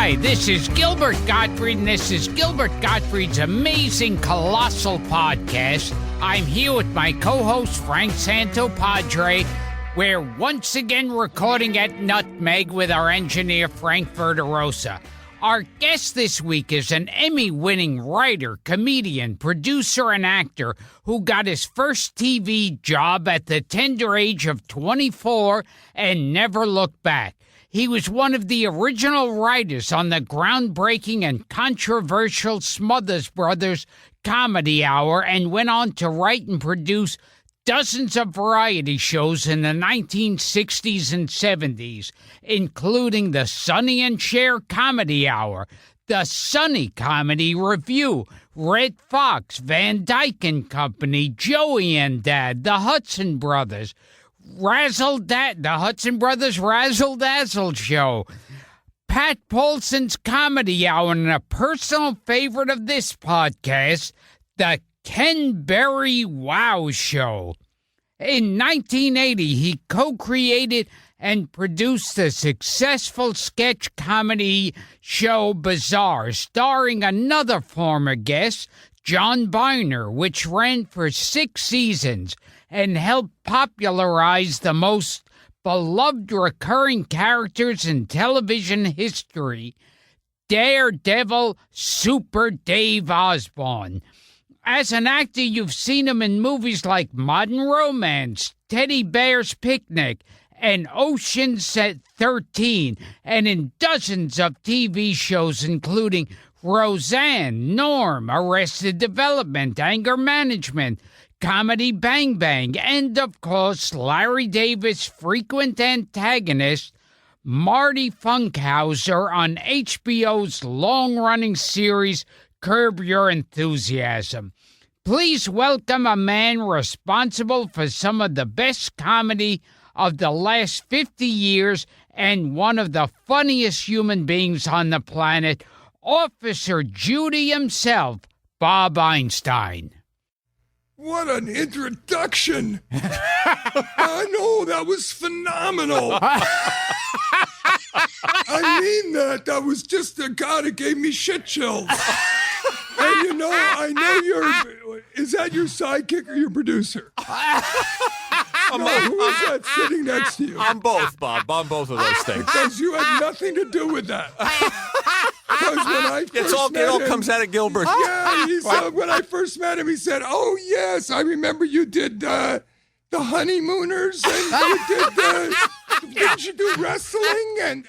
Hi, this is Gilbert Gottfried, and this is Gilbert Gottfried's amazing Colossal podcast. I'm here with my co-host, Frank Santopadre. We're once again recording at Nutmeg with our engineer, Frank Verderosa. Our guest this week is an Emmy-winning writer, comedian, producer, and actor who got his first TV job at the tender age of 24 and never looked back. He was one of the original writers on the groundbreaking and controversial Smothers Brothers Comedy Hour and went on to write and produce dozens of variety shows in the 1960s and 70s, including the Sonny and Cher Comedy Hour, the Sonny Comedy Review, Red Fox, Van Dyke and Company, Joey and Dad, the Hudson Brothers, the Hudson Brothers Razzle Dazzle Show, Pat Paulson's Comedy Hour, and a personal favorite of this podcast, the Ken Berry Wow Show. In 1980, he co-created and produced the successful sketch comedy show Bizarre, starring another former guest, John Byner, which ran for 6 seasons and helped popularize the most beloved recurring characters in television history, Daredevil Super Dave Osborne. As an actor, you've seen him in movies like Modern Romance, Teddy Bear's Picnic, and Ocean's 13, and in dozens of TV shows, including Roseanne, Norm, Arrested Development, Anger Management, Comedy Bang Bang, and, of course, Larry Davis' frequent antagonist, Marty Funkhauser, on HBO's long-running series Curb Your Enthusiasm. Please welcome a man responsible for some of the best comedy of the last 50 years and one of the funniest human beings on the planet, Officer Judy himself, Bob Einstein. What an introduction! I know, that was phenomenal. I mean that. That was just a God, it gave me shit chills. And you know, I know is that your sidekick or your producer? No, who is that sitting next to you? I'm both, Bob. I'm both of those things. Because you had nothing to do with that. Because when I first it all comes out of Gilbert. Yeah, he said, when I first met him, he said, "Oh yes, I remember you did the Honeymooners, and you did didn't you do wrestling and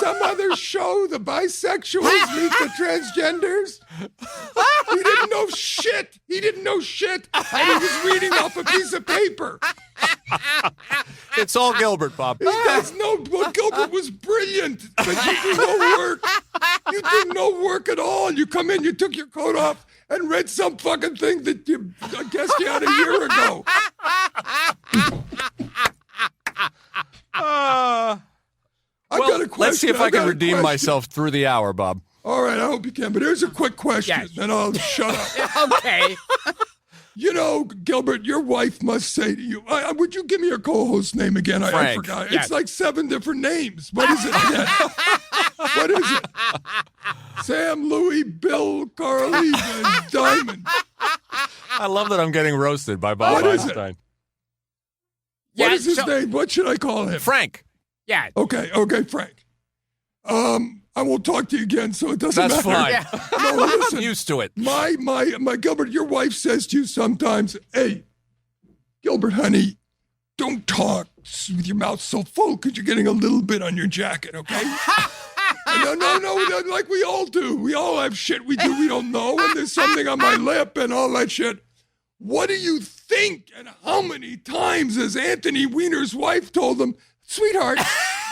some other show, the Bisexuals Meet the Transgenders?" He didn't know shit. And he was reading off a piece of paper. It's all Gilbert, Bob. He does know. Well, Gilbert was brilliant, but you do no work. You do no work at all. You come in, you took your coat off, and read some fucking thing that I guess you had a year ago. I got a question. Let's see if I can redeem myself through the hour, Bob. All right, I hope you can. But here's a quick question, and I'll shut up. Okay. You know, Gilbert, your wife must say to you, would you give me your co-host name again? Frank. I forgot. Yes. It's like 7 different names. What is it again? What is it? Sam, Louie, Bill, Carly, and Diamond. I love that I'm getting roasted by Bob What is Einstein. What is his name? What should I call him? Frank. Yeah. Okay, Frank. I won't talk to you again, so it doesn't That's matter. fine. No, listen. I'm used to it. My Gilbert, your wife says to you sometimes, "Hey, Gilbert, honey, don't talk with your mouth so full because you're getting a little bit on your jacket, okay?" No, like we all do. We all have shit we do we don't know, and there's something on my lip and all that shit. What do you think, and how many times has Anthony Weiner's wife told him, "Sweetheart,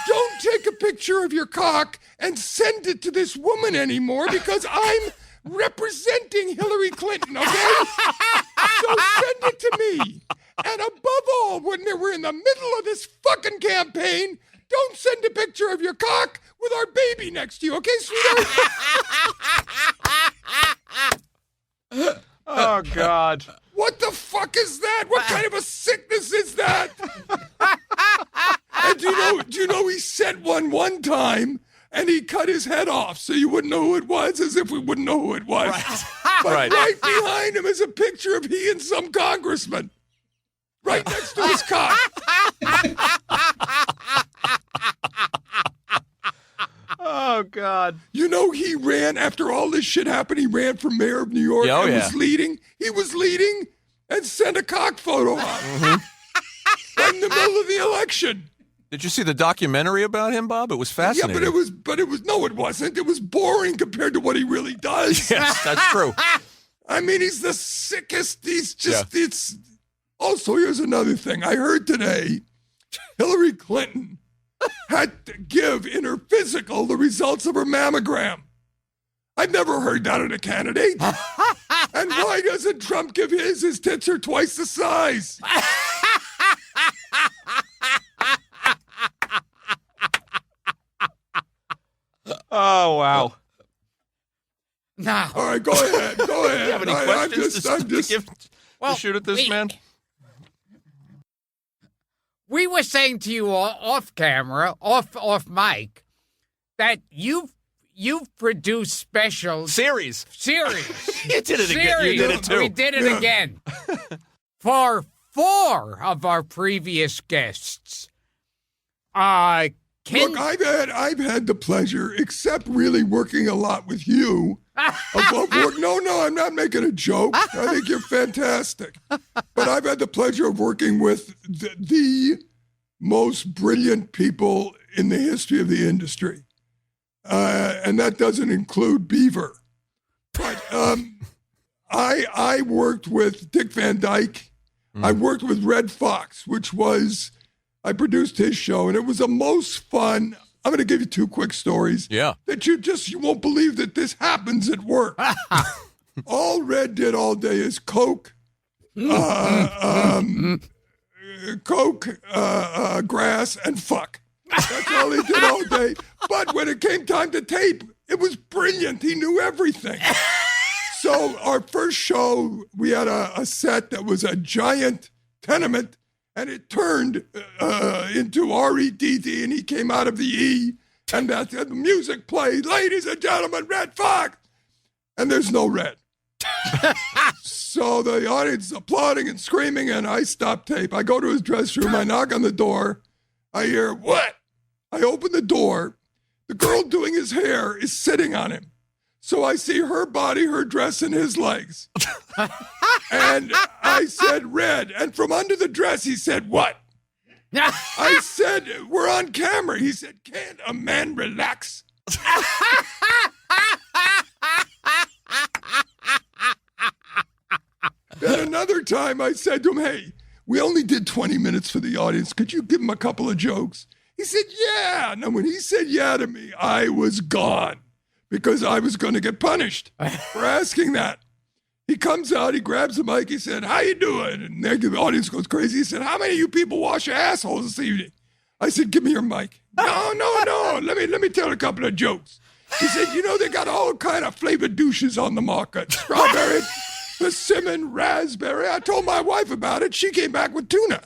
don't take a picture of your cock and send it to this woman anymore because I'm representing Hillary Clinton, okay? So send it to me. And above all, when we're in the middle of this fucking campaign, don't send a picture of your cock with our baby next to you, okay, sweetheart?" Oh, God. What the fuck is that? What kind of a sickness is that? And do you know he sent one time and he cut his head off so you wouldn't know who it was, as if we wouldn't know who it was. Right. But Right. right behind him is a picture of he and some congressman. Right next to his cock. Oh, God. You know, he ran, after all this shit happened, he ran for mayor of New York Yeah, oh, and yeah. was leading. He was leading and sent a cock photo out right in the middle of the election. Did you see the documentary about him, Bob? It was fascinating. Yeah, no, it wasn't. It was boring compared to what he really does. Yes, that's true. I mean, he's the sickest. He's just, it's. Also, here's another thing. I heard today Hillary Clinton had to give in her physical the results of her mammogram. I've never heard that in a candidate. And why doesn't Trump give his? His tits are twice the size. Oh, wow. No. All right, go ahead. Go ahead. Do you have any I'm questions just, to shoot at this man? We were saying to you off camera, off mic, that you've produced specials. Series. You did it again. You did it too. We did it again. For 4 of our previous guests. Look, I've had the pleasure, except really working a lot with you. No, I'm not making a joke. I think you're fantastic. But I've had the pleasure of working with the most brilliant people in the history of the industry. And that doesn't include Beaver. But I worked with Dick Van Dyke. I worked with Red Fox, I produced his show, and it was the most fun. I'm going to give you 2 quick stories. Yeah. That you won't believe that this happens at work. All Red did all day is coke, grass, and fuck. That's all he did all day. But when it came time to tape, it was brilliant. He knew everything. So our first show, we had a set that was a giant tenement, and it turned into R-E-D-D, and he came out of the E, and the music played, ladies and gentlemen, Red Fox, and there's no Red. So the audience is applauding and screaming, and I stop tape. I go to his dressing room, I knock on the door, I hear, what? I open the door, the girl doing his hair is sitting on him. So I see her body, her dress, and his legs. And I said, Red. And from under the dress, he said, what? I said, we're on camera. He said, can't a man relax? Then another time I said to him, hey, we only did 20 minutes for the audience. Could you give him a couple of jokes? He said, yeah. Now, when he said yeah to me, I was gone. Because I was going to get punished for asking that. He comes out, he grabs the mic, he said, how you doing? And the audience goes crazy. He said, how many of you people wash your assholes this evening? I said, give me your mic. No. Let me tell a couple of jokes. He said, they got all kind of flavored douches on the market. Strawberry, persimmon, raspberry. I told my wife about it. She came back with tuna.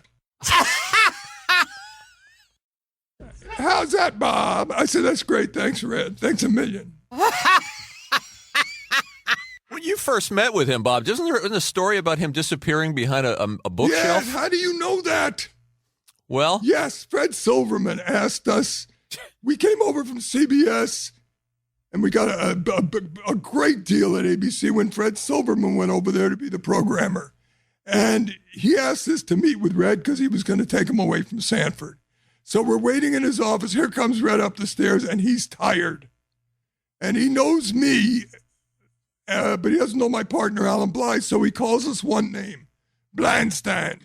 How's that, Bob? I said, that's great. Thanks, Red. Thanks a million. When you first met with him, Bob, isn't there a story about him disappearing behind a bookshelf? Yes, how do you know that? Well? Yes, Fred Silverman asked us. We came over from CBS, and we got a great deal at ABC when Fred Silverman went over there to be the programmer. And he asked us to meet with Red because he was going to take him away from Sanford. So we're waiting in his office. Here comes Red up the stairs, and he's tired. And he knows me, but he doesn't know my partner, Alan Bly, so he calls us one name, Blindstein.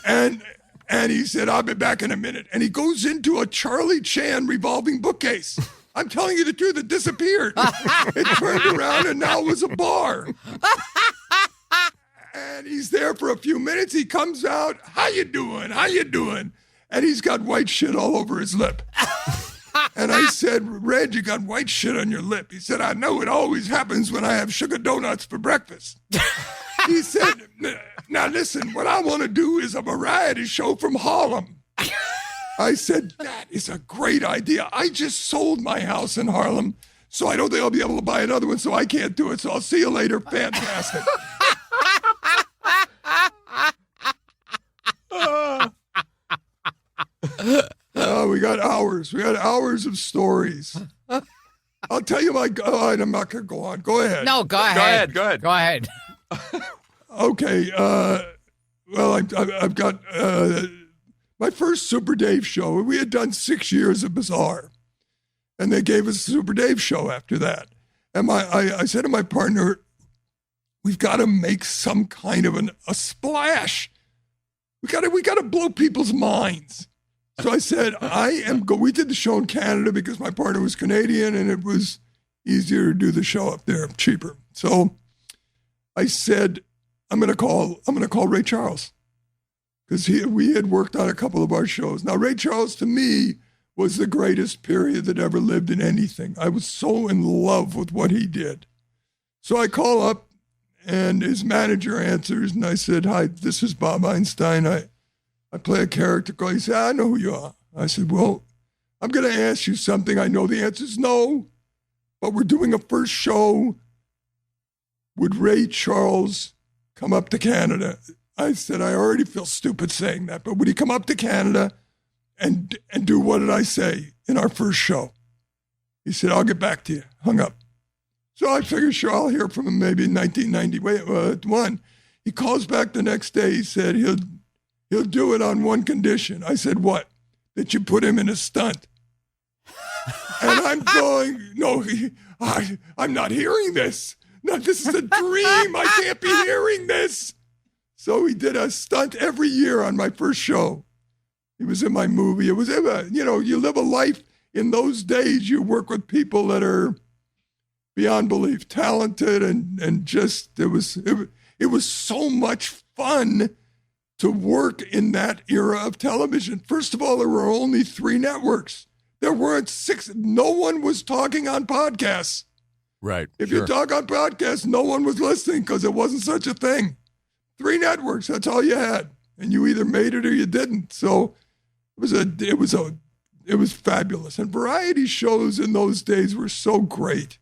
and he said, I'll be back in a minute. And he goes into a Charlie Chan revolving bookcase. I'm telling you the truth, it disappeared. It turned around, and now it was a bar. And he's there for a few minutes. He comes out, how you doing? And he's got white shit all over his lip. And I said, Red, you got white shit on your lip. He said, I know, it always happens when I have sugar donuts for breakfast. He said, now listen, what I want to do is a variety show from Harlem. I said, that is a great idea. I just sold my house in Harlem, so I don't think I'll be able to buy another one, so I can't do it. So I'll see you later. Fantastic. We got hours. We got hours of stories. I'll tell you I'm not going to go on. Go ahead. No, go ahead. Go ahead. Go ahead. Okay. Well, I've got my first Super Dave show. We had done 6 years of Bizarre, and they gave us a Super Dave show after that. And I said to my partner, we've got to make some kind of a splash. We got to blow people's minds. So I said, we did the show in Canada because my partner was Canadian and it was easier to do the show up there, cheaper. So I said, I'm going to call Ray Charles because we had worked on a couple of our shows. Now, Ray Charles to me was the greatest period that ever lived in anything. I was so in love with what he did. So I call up and his manager answers and I said, hi, this is Bob Einstein. I play a character. He said, I know who you are. I said, well, I'm going to ask you something. I know the answer is no, but we're doing a first show. Would Ray Charles come up to Canada? I said, I already feel stupid saying that, but would he come up to Canada and do what did I say in our first show? He said, I'll get back to you. Hung up. So I figured, sure, I'll hear from him maybe in 1991. He calls back the next day. He said, he'll do it on one condition. I said, what? That you put him in a stunt. And I'm going, no, I'm not hearing this. No, this is a dream. I can't be hearing this. So he did a stunt every year on my first show. He was in my movie. It was, you live a life in those days. You work with people that are beyond belief talented and just, it was so much fun to work in that era of television. First of all, there were only 3 networks. There weren't 6. No one was talking on podcasts. Right. If you talk on podcasts, no one was listening because it wasn't such a thing. 3 networks, that's all you had. And you either made it or you didn't. So it was fabulous. And variety shows in those days were so great.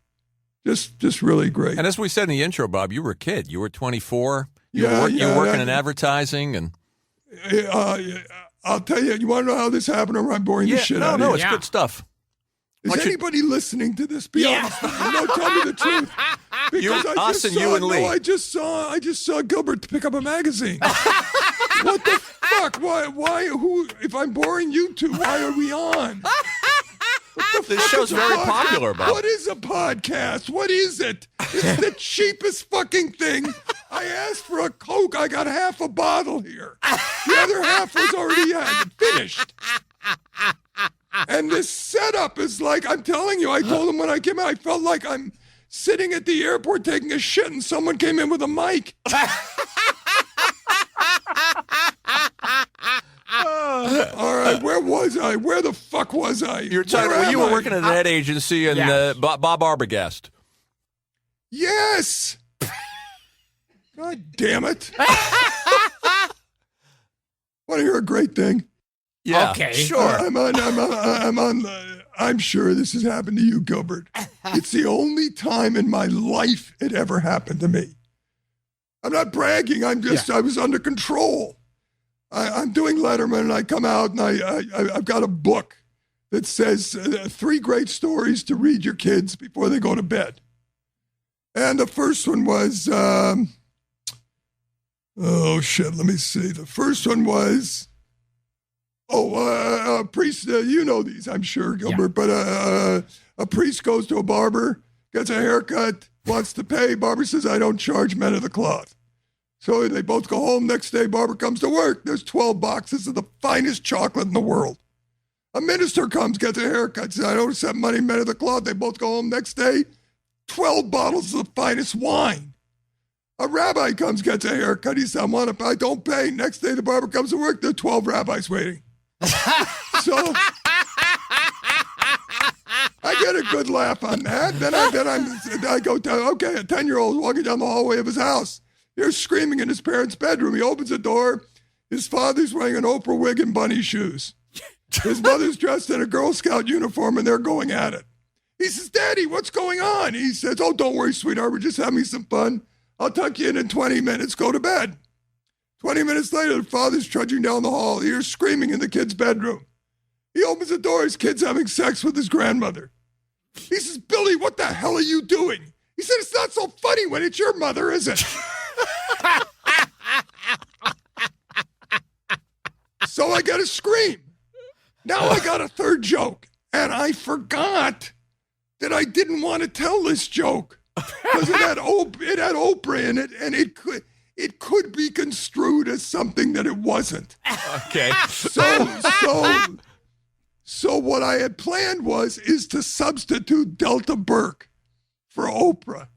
Just really great. And as we said in the intro, Bob, you were a kid. You were 24. You were working in advertising. And I'll tell you, you want to know how this happened, or am I boring the shit out of you? No, it's good stuff. Is anybody listening to this? Be honest with me. No, tell me the truth. Because you and Lee. I just saw Gilbert pick up a magazine. What the fuck? Why? Who? If I'm boring you two, why are we on? This show's very popular, Bob. What is a podcast? What is it? It's the cheapest fucking thing. I asked for a Coke. I got half a bottle here. The other half was already finished. And this setup is like, I'm telling you, I told him when I came out, I felt like I'm sitting at the airport taking a shit and someone came in with a mic. All right, where was I? Where the fuck was I? You were working at an ad agency and Bob Arbogast. Yes. God damn it. Want to hear a great thing? Yeah, okay, sure. I'm sure this has happened to you, Gilbert. It's the only time in my life it ever happened to me. I'm not bragging. I was under control. I'm doing Letterman, and I come out, and I've got a book that says 3 great stories to read your kids before they go to bed. And the first one was, let me see. The first one was, a priest, you know these, I'm sure, Gilbert, but a priest goes to a barber, gets a haircut, wants to pay. Barber says, I don't charge men of the cloth. So they both go home. Next day, barber comes to work. There's 12 boxes of the finest chocolate in the world. A minister comes, gets a haircut, says, I don't accept money, men of the cloth. They both go home. Next day, 12 bottles of the finest wine. A rabbi comes, gets a haircut. He says, I don't pay. Next day, the barber comes to work. There are 12 rabbis waiting. So I get a good laugh on that. Then I go to, a 10-year-old walking down the hallway of his house. He's screaming in his parents' bedroom. He opens the door. His father's wearing an Oprah wig and bunny shoes. His mother's dressed in a Girl Scout uniform, and they're going at it. He says, Daddy, what's going on? He says, oh, don't worry, sweetheart. We're just having some fun. I'll tuck you in 20 minutes. Go to bed. 20 minutes later, the father's trudging down the hall. He hears screaming in the kid's bedroom. He opens the door. His kid's having sex with his grandmother. He says, Billy, what the hell are you doing? He said, it's not so funny when it's your mother, is it? So I got to scream. Now I got a third joke, and I forgot that I didn't want to tell this joke because it had Oprah in it, and it could be construed as something that it wasn't. Okay. So what I had planned is to substitute Delta Burke for Oprah.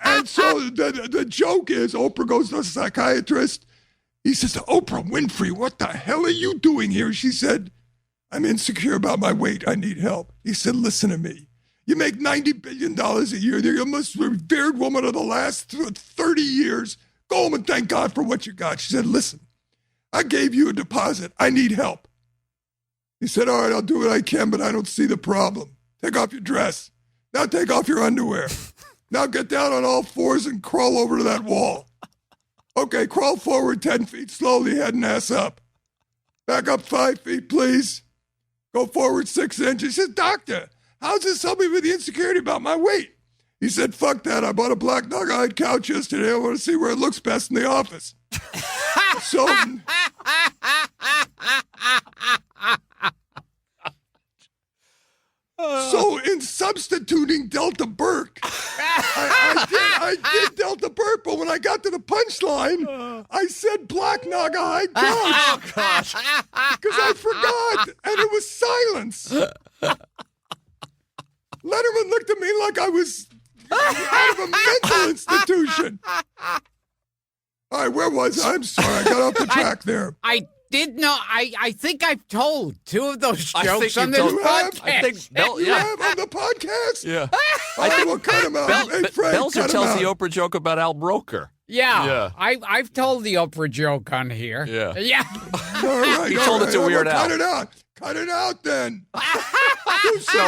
And so the joke is Oprah goes to a psychiatrist. He says to Oprah Winfrey, what the hell are you doing here? She said, I'm insecure about my weight. I need help. He said, listen to me. You make $90 billion a year. You're the most revered woman of the last 30 years. Go home and thank God for what you got. She said, listen, I gave you a deposit. I need help. He said, all right, I'll do what I can, but I don't see the problem. Take off your dress. Now take off your underwear. Now get down on all fours and crawl over to that wall. Okay, crawl forward 10 feet slowly, head and ass up. Back up 5 feet, please. Go forward 6 inches. He said, doctor, how's this help me with the insecurity about my weight? He said, fuck that. I bought a black dog-eyed couch yesterday. I want to see where it looks best in the office. So in substituting Delta Burke, I did Delta Burke, but when I got to the punchline, I said black naga-hide couch. Oh, gosh. Because I forgot, and it was silence. Letterman looked at me like I was out of a mental institution. All right, where was I? I'm sorry, I got off the track there. I did know. I think I've told 2 of those jokes on this You have? podcast. I think Bel, You yeah. have on the podcast? Yeah. All right, well, cut him out. Hey, Frank, Belzer cut him tells out. the Oprah joke about Al Roker. Yeah. I've told the Oprah joke on here. Yeah. Yeah. All right, He all told it right, to well, Weird Al. Cut it out. Cut it out then. No,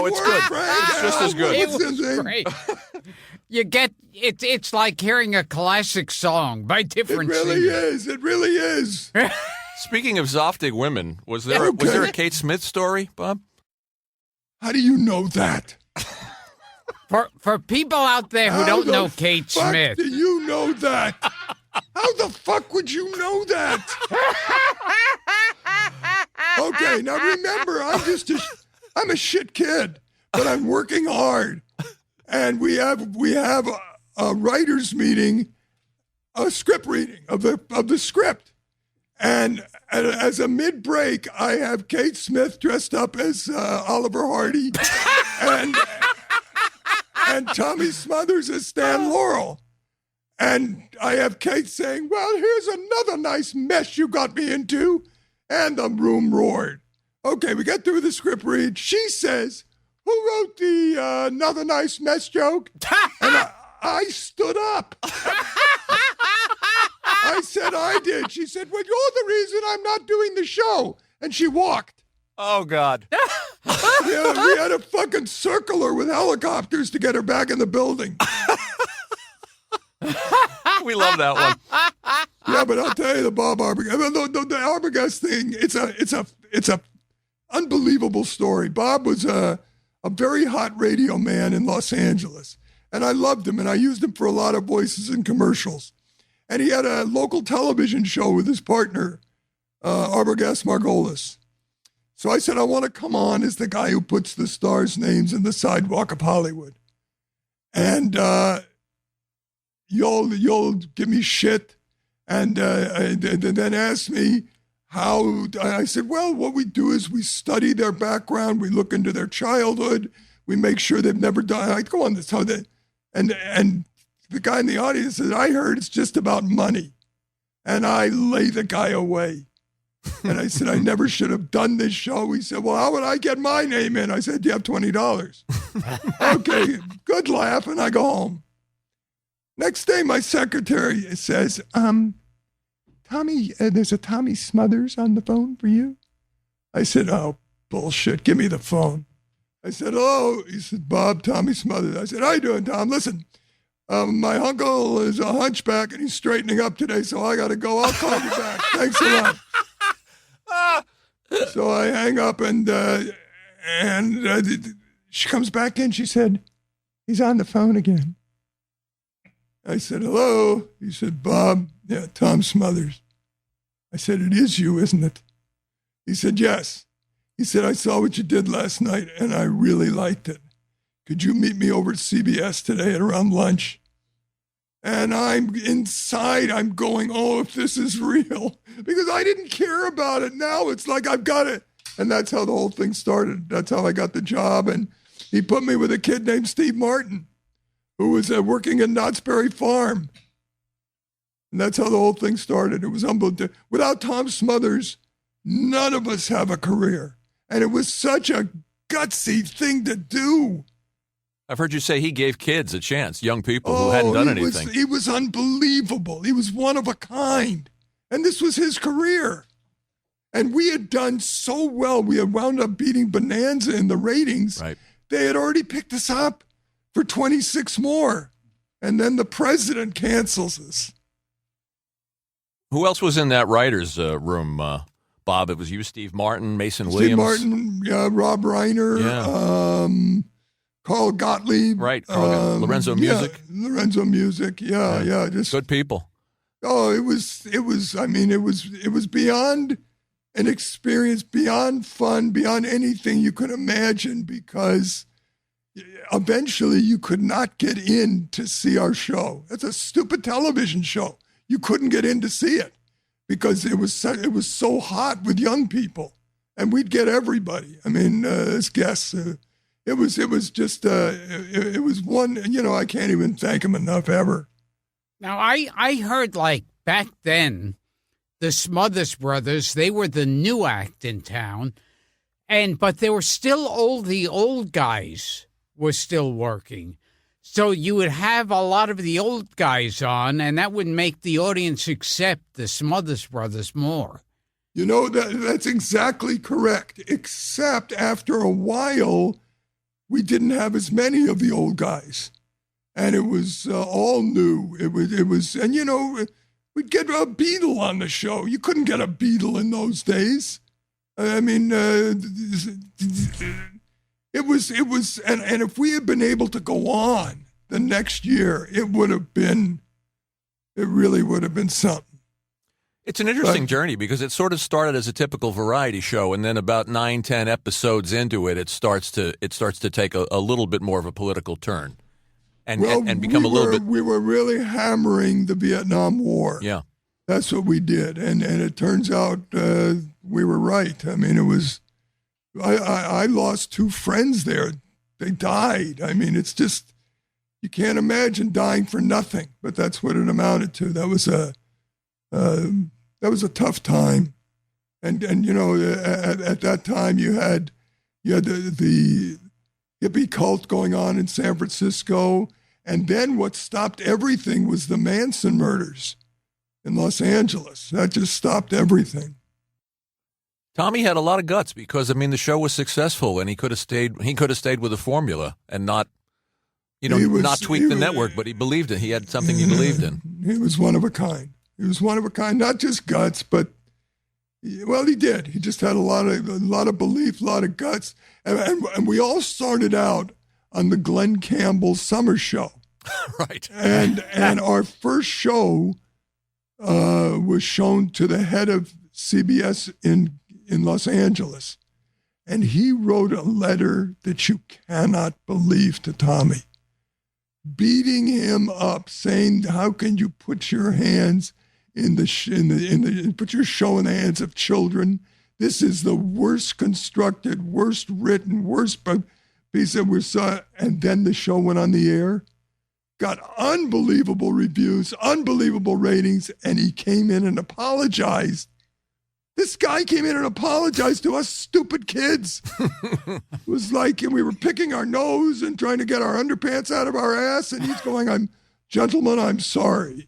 it's good. Frank. It's just as good. It What's his was name? great. You get it's like hearing a classic song by It different really singers. is. It really is. Speaking of Zoftig women, was there a Kate Smith story, Bob? How do you know that? For people out there who How don't the know Kate fuck Smith, do you know that? How the fuck would you know that? Okay, now remember, I'm a shit kid, but I'm working hard, and we have a writers' meeting, a script reading of the script, and as a mid-break, I have Kate Smith dressed up as Oliver Hardy, and Tommy Smothers as Stan Laurel. And I have Kate saying, well, here's another nice mess you got me into. And the room roared. Okay, we get through the script read. She says, who wrote the another nice mess joke? And I stood up. I said, I did. She said, well, you're the reason I'm not doing the show. And she walked. Oh, God. Yeah, we had to fucking circle her with helicopters to get her back in the building. We love that one. Yeah, but I'll tell you the Bob Arbogast. The Arbogast thing, it's a unbelievable story. Bob was a very hot radio man in Los Angeles, and I loved him, and I used him for a lot of voices in commercials. And he had a local television show with his partner, Arbogast Margolis. So I said, I want to come on as the guy who puts the stars' names in the sidewalk of Hollywood. And you'll give me shit and then ask me how. I said, well, what we do is we study their background, we look into their childhood, we make sure they've never done. I go on this how they, and the guy in the audience said, I heard it's just about money, and I lay the guy away. And I said, I never should have done this show. He said, well, how would I get my name in? I said, do you have $20? Okay, good laugh, and I go home. Next day, my secretary says, Tommy, there's a Tommy Smothers on the phone for you. I said, oh, bullshit. Give me the phone. I said, hello. He said, Bob, Tommy Smothers. I said, how you doing, Tom? Listen, my uncle is a hunchback and he's straightening up today, so I got to go. I'll call you back. Thanks a lot. So I hang up and she comes back in. She said, he's on the phone again. I said, hello. He said, Bob. Yeah, Tom Smothers. I said, it is you, isn't it? He said, yes. He said, I saw what you did last night, and I really liked it. Could you meet me over at CBS today at around lunch? And I'm inside. I'm going, oh, if this is real. Because I didn't care about it. Now it's like I've got it. And that's how the whole thing started. That's how I got the job. And he put me with a kid named Steve Martin, who was working at Knott's Berry Farm. And that's how the whole thing started. It was unbelievable. Without Tom Smothers, none of us have a career. And it was such a gutsy thing to do. I've heard you say he gave kids a chance, young people who hadn't done anything. He was unbelievable. He was one of a kind. And this was his career. And we had done so well. We had wound up beating Bonanza in the ratings. Right. They had already picked us up for 26 more. And then the president cancels us. Who else was in that writer's room, Bob? It was you, Steve Martin, Mason Williams. Steve Martin, Rob Reiner, Carl Gottlieb. Right, Lorenzo Music. Yeah, Lorenzo Music, yeah. Just good people. Oh, it was beyond an experience, beyond fun, beyond anything you could imagine, because eventually you could not get in to see our show. It's a stupid television show. You couldn't get in to see it because it was so hot with young people, and we'd get everybody. I mean, as guests, it was one. I can't even thank him enough ever. Now, I heard, like, back then, the Smothers Brothers, they were the new act in town, but they were still the old guys were still working. So you would have a lot of the old guys on, and that would make the audience accept the Smothers Brothers more. That's exactly correct, except after a while, we didn't have as many of the old guys. And it was all new. It was, and we'd get a Beatle on the show. You couldn't get a Beatle in those days. I mean, it was, and if we had been able to go on the next year, it really would have been something. It's an interesting journey because it sort of started as a typical variety show, and then about 9-10 episodes into it, it starts to take a little bit more of a political turn. And become a little bit. We were really hammering the Vietnam War. Yeah, that's what we did, and it turns out we were right. I mean, it was. I lost 2 friends there. They died. I mean, it's just you can't imagine dying for nothing. But that's what it amounted to. That was a tough time, and at that time you had the hippie cult going on in San Francisco. And then what stopped everything was the Manson murders in Los Angeles. That just stopped everything. Tommy had a lot of guts because, the show was successful and he could have stayed with the formula and not tweak the network, but he believed it. He had something he believed in. He was one of a kind. Not just guts, but he did. He just had a lot of belief, a lot of guts. And we all started out on the Glenn Campbell summer show. Right. And our first show was shown to the head of CBS in Los Angeles. And he wrote a letter that you cannot believe to Tommy, beating him up, saying, how can you put your hands put your show in the hands of children? This is the worst constructed, worst written, worst piece that we saw. And then the show went on the air, got unbelievable reviews, unbelievable ratings, and he came in and apologized. This guy came in and apologized to us stupid kids. It was like we were picking our nose and trying to get our underpants out of our ass, and he's going, gentlemen, I'm sorry.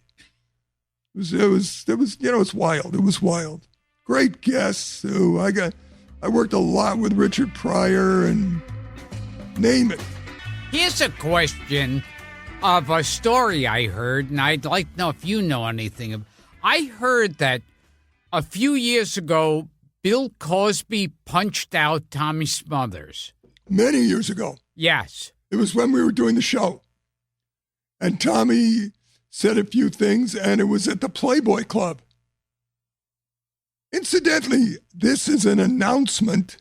It was it's wild. It was wild. Great guests. I I worked a lot with Richard Pryor and name it. Here's a question of a story I heard, and I'd like to know if you know anything. I heard that a few years ago, Bill Cosby punched out Tommy Smothers. Many years ago. Yes. It was when we were doing the show. And Tommy said a few things, and it was at the Playboy Club. Incidentally, this is an announcement.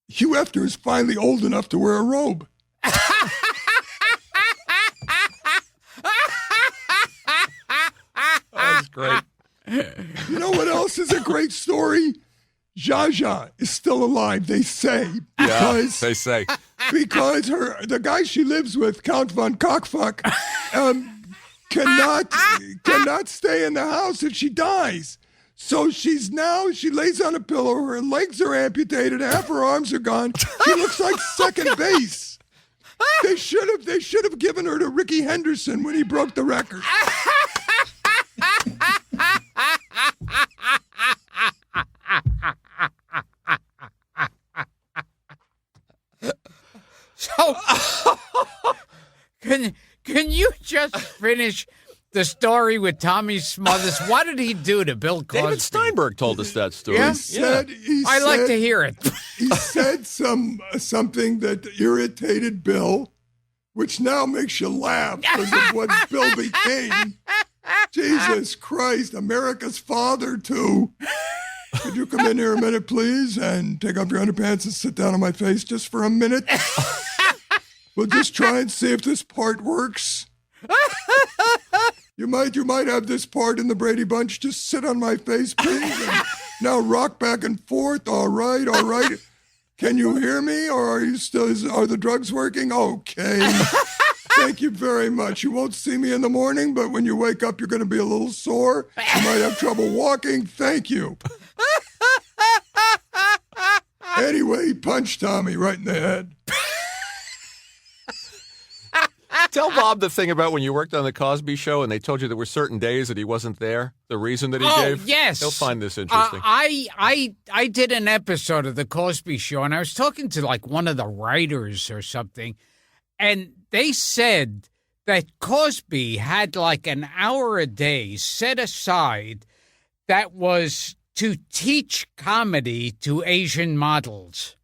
Hugh Hefner is finally old enough to wear a robe. That's great. You know what else is a great story? Zsa Zsa is still alive, they say. Because, they say. Because the guy she lives with, Count von Cockfuck, cannot stay in the house if she dies. So she lays on a pillow, her legs are amputated, half her arms are gone. She looks like second base. They should have given her to Ricky Henderson when he broke the record. So, can you just finish the story with Tommy Smothers? What did he do to Bill Cosby? David Steinberg told us that story. Yeah? I'd like to hear it. He said something that irritated Bill, which now makes you laugh because of what Bill became. Jesus Christ, America's father, too. Could you come in here a minute, please, and take off your underpants and sit down on my face just for a minute? We'll just try and see if this part works. You might have this part in the Brady Bunch. Just sit on my face, please. And now rock back and forth. All right. Can you hear me, or are the drugs working? Okay. Thank you very much. You won't see me in the morning, but when you wake up, you're going to be a little sore. You might have trouble walking. Thank you. Anyway, he punched Tommy right in the head. Tell Bob the thing about when you worked on the Cosby Show and they told you there were certain days that he wasn't there. The reason that he gave. Oh, yes. He'll find this interesting. I did an episode of the Cosby Show, and I was talking to like one of the writers or something, and they said that Cosby had like an hour a day set aside that was to teach comedy to Asian models.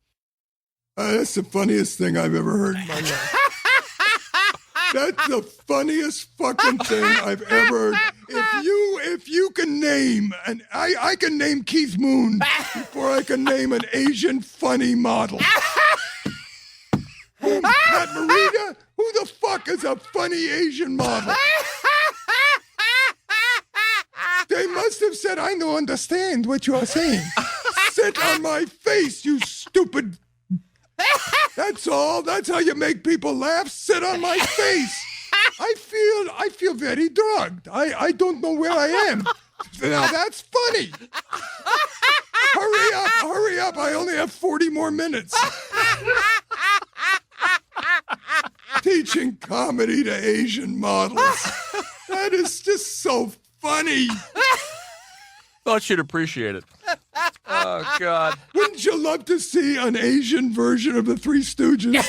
That's the funniest thing I've ever heard in my life. That's the funniest fucking thing I've ever heard. If you can name, and I can name Keith Moon before I can name an Asian funny model. Pat Morita? Who the fuck is a funny Asian model? They must have said, I don't understand what you are saying. Sit on my face, you stupid. That's all. That's how you make people laugh. Sit on my face. I feel very drugged. I don't know where I am. Now that's funny. Hurry up. I only have 40 more minutes. Teaching comedy to Asian models. That is just so funny. Thought you'd appreciate it. Oh, God. Wouldn't you love to see an Asian version of the Three Stooges?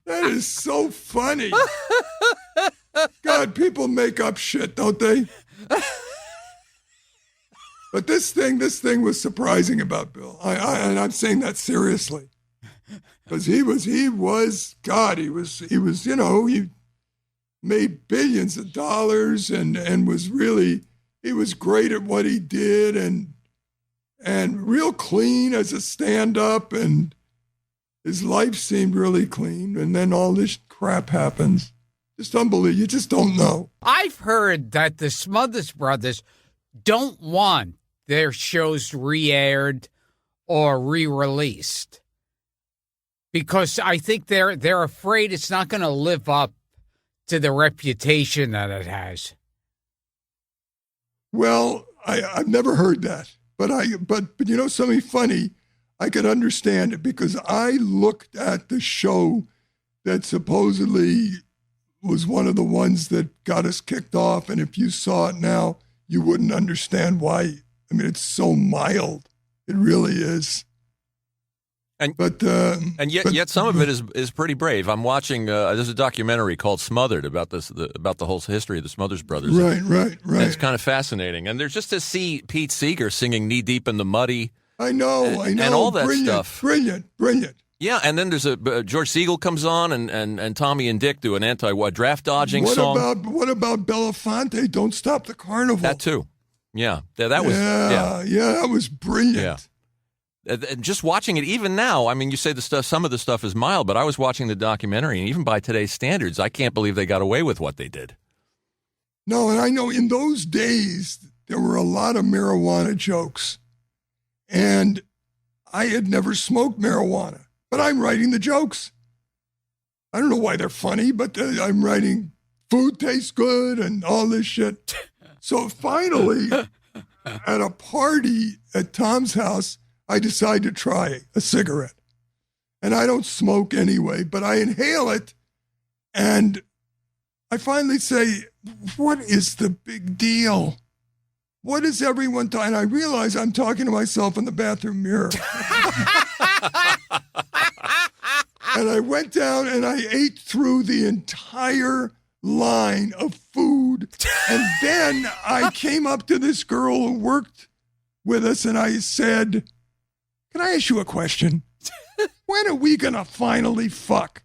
That is so funny. God, people make up shit, don't they? But this thing was surprising about Bill. And I'm saying that seriously. Because he was, he made billions of dollars and was really, he was great at what he did and real clean as a stand-up, and his life seemed really clean. And then all this crap happens. Just unbelievable. You just don't know. I've heard that the Smothers Brothers don't want their shows re-aired or re-released because I think they're afraid it's not going to live up to the reputation that it has. Well, I've never heard that, but you know something funny? I could understand it because I looked at the show that supposedly was one of the ones that got us kicked off. And if you saw it now, you wouldn't understand why. I mean, it's so mild. It really is. But yet some of it is pretty brave. I'm watching. There's a documentary called Smothered about the whole history of the Smothers Brothers. Right. And it's kind of fascinating. And there's just to see Pete Seeger singing "Knee Deep in the Muddy." I know, and all that stuff. Brilliant. Yeah, and then there's George Siegel comes on, and Tommy and Dick do an draft dodging song. What about Belafonte? Don't Stop the Carnival. That too. Yeah, that was that was brilliant. Yeah. And just watching it, even now, I mean, you say some of the stuff is mild, but I was watching the documentary, and even by today's standards, I can't believe they got away with what they did. No, and I know in those days, there were a lot of marijuana jokes, and I had never smoked marijuana, but I'm writing the jokes. I don't know why they're funny, but I'm writing food tastes good and all this shit. So finally, at a party at Tom's house, I decide to try a cigarette. And I don't smoke anyway, but I inhale it. And I finally say, what is the big deal? What is everyone talking? And I realize I'm talking to myself in the bathroom mirror. And I went down and I ate through the entire line of food. And then I came up to this girl who worked with us and I said, can I ask you a question? When are we going to finally fuck?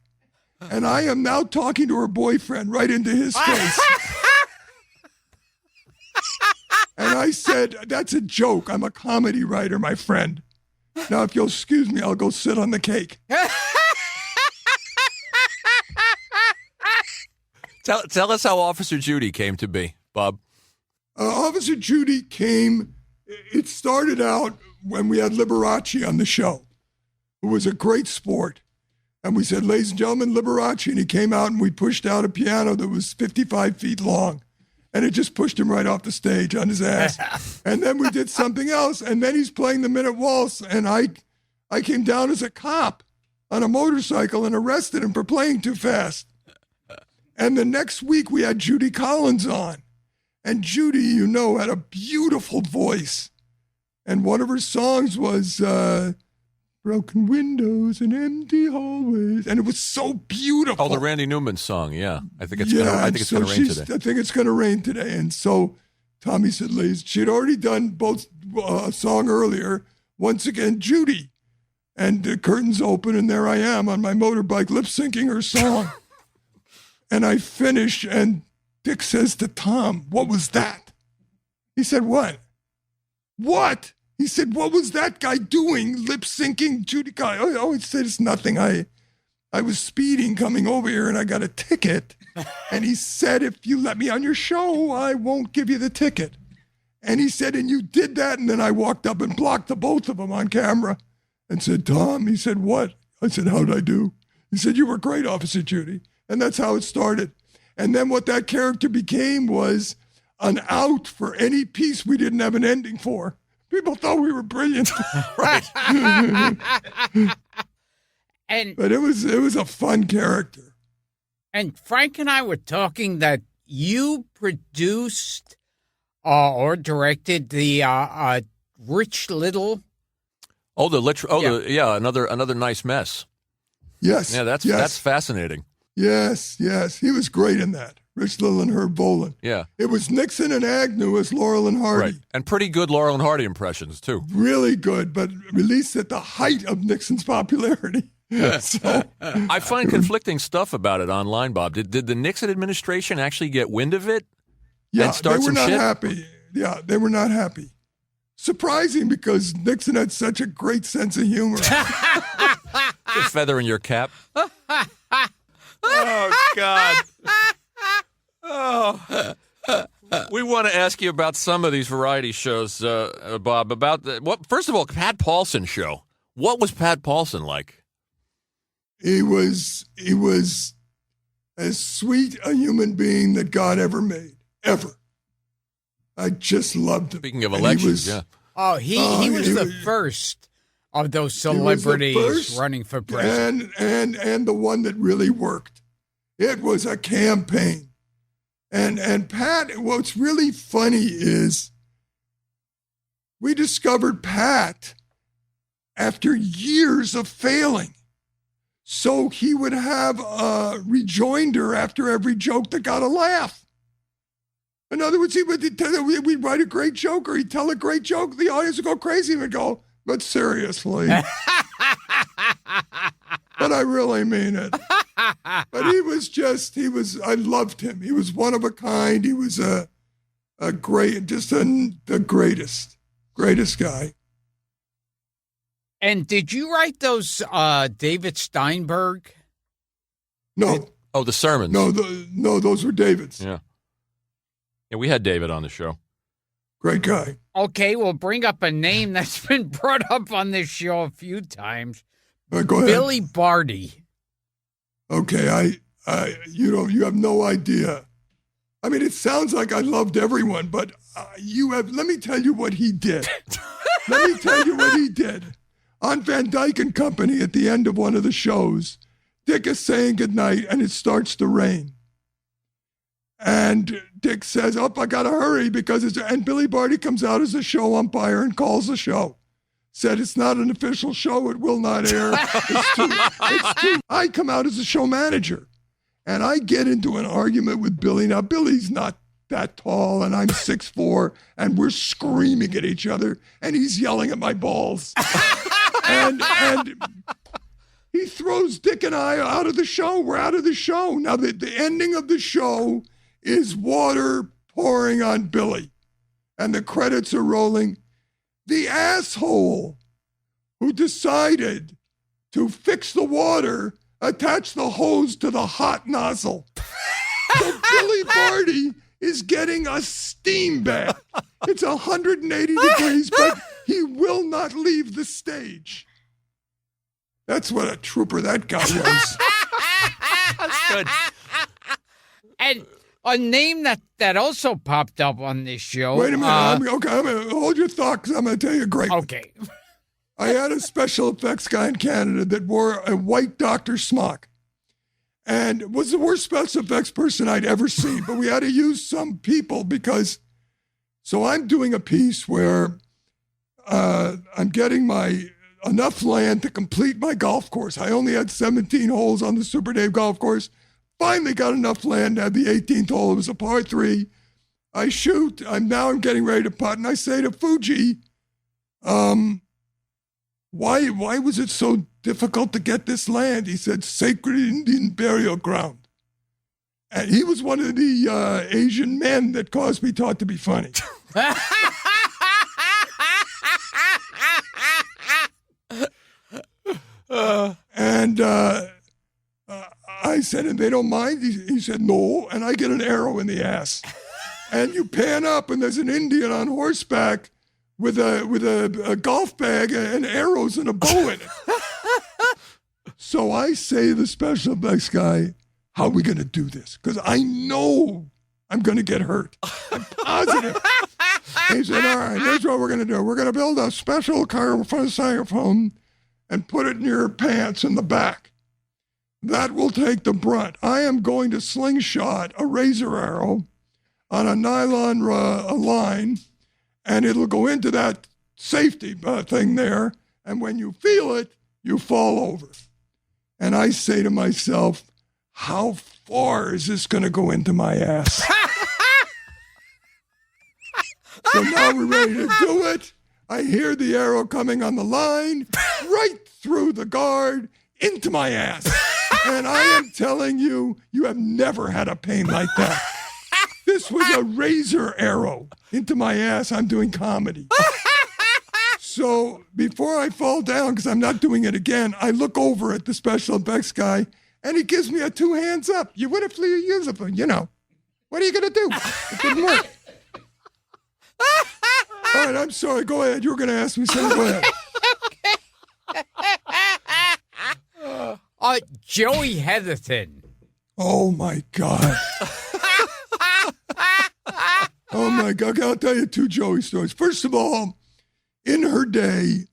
And I am now talking to her boyfriend right into his face. And I said, that's a joke. I'm a comedy writer, my friend. Now, if you'll excuse me, I'll go sit on the cake. Tell us how Officer Judy came to be, Bob. Officer Judy came, it started out when we had Liberace on the show, who was a great sport. And we said, ladies and gentlemen, Liberace. And he came out and we pushed out a piano that was 55 feet long. And it just pushed him right off the stage on his ass. And then we did something else. And then he's playing the Minute Waltz. And I came down as a cop on a motorcycle and arrested him for playing too fast. And the next week we had Judy Collins on. And Judy, you know, had a beautiful voice. And one of her songs was Broken Windows and Empty Hallways. And it was so beautiful. Oh, the Randy Newman song, yeah. I think it's going to rain today. I think it's going to rain today. And so Tommy said, Liz, she'd already done both a song earlier. Once again, Judy. And the curtains open, and there I am on my motorbike lip-syncing her song. And I finish, and Dick says to Tom, what was that? He said, what? What? He said, what was that guy doing, lip-syncing Judy Collins? Oh, he said, it's nothing. I was speeding coming over here, and I got a ticket. And he said, if you let me on your show, I won't give you the ticket. And he said, and you did that? And then I walked up and blocked the both of them on camera and said, Tom, he said, what? I said, how'd I do? He said, you were great, Officer Judy. And that's how it started. And then what that character became was an out for any piece we didn't have an ending for. People thought we were brilliant. Right. But it was a fun character. And Frank and I were talking that you produced or directed the Rich Little. Another nice mess. Yes. Yeah, that's fascinating. Yes. He was great in that. Rich Little and Herb Boland. Yeah. It was Nixon and Agnew as Laurel and Hardy. Right. And pretty good Laurel and Hardy impressions, too. Really good, but released at the height of Nixon's popularity. So, I find conflicting stuff about it online, Bob. Did the Nixon administration actually get wind of it? Yeah, they were not happy. Yeah, they were not happy. Surprising because Nixon had such a great sense of humor. A feather in your cap. Oh, God. Oh. We want to ask you about some of these variety shows, Bob. First of all, Pat Paulson show. What was Pat Paulson like? He was as sweet a human being that God ever made. Ever. I just loved him. Speaking of elections, yeah. Oh, he was the first of those celebrities running for president. And the one that really worked. It was a campaign. And Pat, what's really funny is we discovered Pat after years of failing. So he would have a rejoinder after every joke that got a laugh. In other words, we'd write a great joke or he'd tell a great joke. The audience would go crazy and would go, but seriously. But I really mean it. But I loved him. He was one of a kind. He was the greatest guy. And did you write those David Steinberg? No. The sermons. No, those were David's. Yeah. Yeah, we had David on the show. Great guy. Okay, we'll bring up a name that's been brought up on this show a few times. Go ahead. Billy Barty. Okay, you have no idea. I mean, it sounds like I loved everyone, but let me tell you what he did. On Van Dyke and Company, at the end of one of the shows, Dick is saying goodnight, and it starts to rain. And Dick says, I got to hurry and Billy Barty comes out as a show umpire and calls the show. Said, it's not an official show. It will not air. It's too. I come out as a show manager, and I get into an argument with Billy. Now, Billy's not that tall, and I'm 6'4", and we're screaming at each other, and he's yelling at my balls. and he throws Dick and I out of the show. We're out of the show. Now, the ending of the show is water pouring on Billy, and the credits are rolling. The asshole who decided to fix the water attached the hose to the hot nozzle. So Billy Barty is getting a steam bath. It's 180 degrees, but he will not leave the stage. That's what a trooper that guy was. That's good. And a name that also popped up on this show. Wait a minute. I'm gonna hold your thought because I'm going to tell you a great one. Okay. I had a special effects guy in Canada that wore a white doctor smock and was the worst special effects person I'd ever seen. But we had to use some people so I'm doing a piece where I'm getting enough land to complete my golf course. I only had 17 holes on the Super Dave golf course. Finally got enough land to have the 18th hole. It was a par 3. I shoot. I'm getting ready to putt, and I say to Fuji, why was it so difficult to get this land? He said, sacred Indian burial ground. And he was one of the Asian men that Cosby taught to be funny. And I said, and they don't mind? He said, no. And I get an arrow in the ass. And you pan up, and there's an Indian on horseback with a golf bag and arrows and a bow in it. So I say to the special effects guy, how are we going to do this? Because I know I'm going to get hurt. I'm positive. He said, all right, here's what we're going to do. We're going to build a special car for a saxophone and put it in your pants in the back. That will take the brunt. I am going to slingshot a razor arrow on a nylon line, and it'll go into that safety thing there, and when you feel it, you fall over. And I say to myself, how far is this going to go into my ass? So now we're ready to do it. I hear the arrow coming on the line, right through the guard, into my ass. And I am telling you, you have never had a pain like that. This was a razor arrow into my ass. I'm doing comedy. So before I fall down, because I'm not doing it again, I look over at the special effects guy, and he gives me a 2 hands up. You would have used it, you know. What are you going to do? It didn't work. All right, I'm sorry. Go ahead. You were going to ask me something. Go ahead. Joey Heatherton. Oh, my God. Oh, my God. I'll tell you 2 Joey stories. First of all, in her day,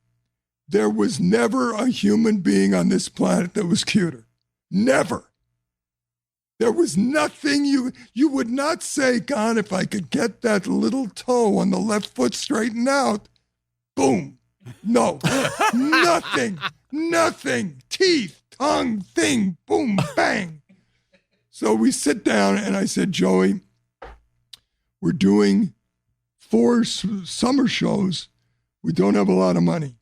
there was never a human being on this planet that was cuter. Never. There was nothing you would not say, God, if I could get that little toe on the left foot straightened out. Boom. No. Nothing. Teeth, tongue, thing, boom, bang. So we sit down and I said, Joey, we're doing 4 summer shows. We don't have a lot of money.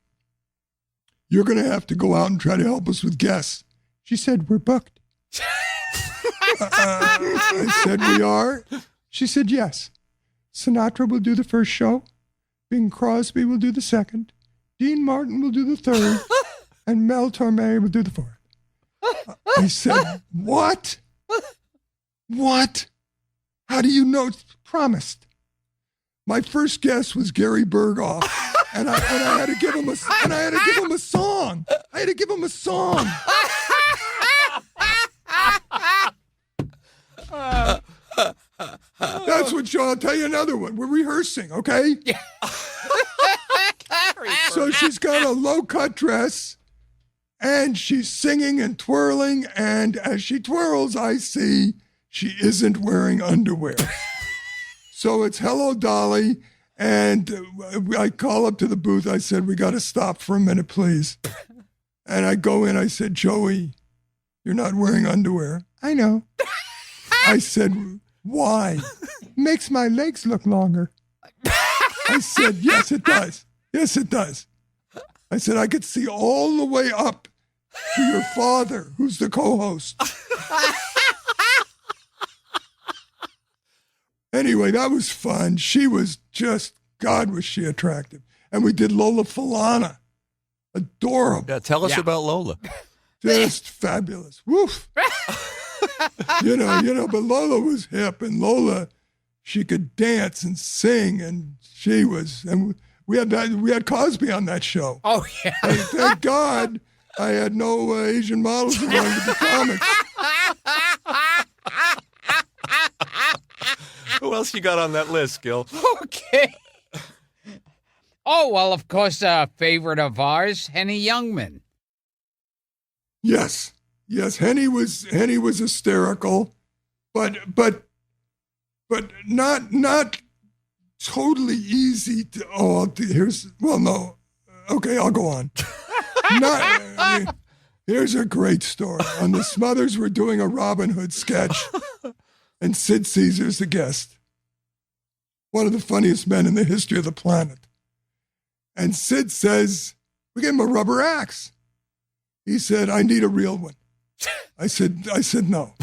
You're going to have to go out and try to help us with guests. She said, we're booked. I said, we are? She said, yes. Sinatra will do the first show. Bing Crosby will do the second. Dean Martin will do the third. And Mel Torme will do the fourth. I said, what? What? How do you know? Promised. My first guest was Gary Berghoff. And I had to give him a song. I had to give him a song. That's what I'll tell you another one. We're rehearsing, okay? Yeah. So she's got a low-cut dress, and she's singing and twirling, and as she twirls, I see she isn't wearing underwear. So it's hello, Dolly, and I call up to the booth. I said, we got to stop for a minute, please. And I go in. I said, Joey, you're not wearing underwear. I know. I said, why? Makes my legs look longer. I said, yes, it does. Yes, it does. I said, I could see all the way up to your father, who's the co-host. Anyway, that was fun. She was just, God, was she attractive. And we did Lola Falana. Adorable. Yeah, tell us about Lola. Just fabulous. Woof. you know, but Lola was hip, and Lola, she could dance and sing, and we had Cosby on that show. Oh, yeah. And thank God I had no Asian models who wanted to be comics. Who else you got on that list, Gil? Okay. Oh, well, of course, a favorite of ours, Henny Youngman. Yes, Henny was hysterical, but not totally easy to. No. Okay, I'll go on. Here's a great story. On the Smothers, we're doing a Robin Hood sketch, and Sid Caesar's the guest. One of the funniest men in the history of the planet. And Sid says, we gave him a rubber axe. He said, I need a real one. I said, no.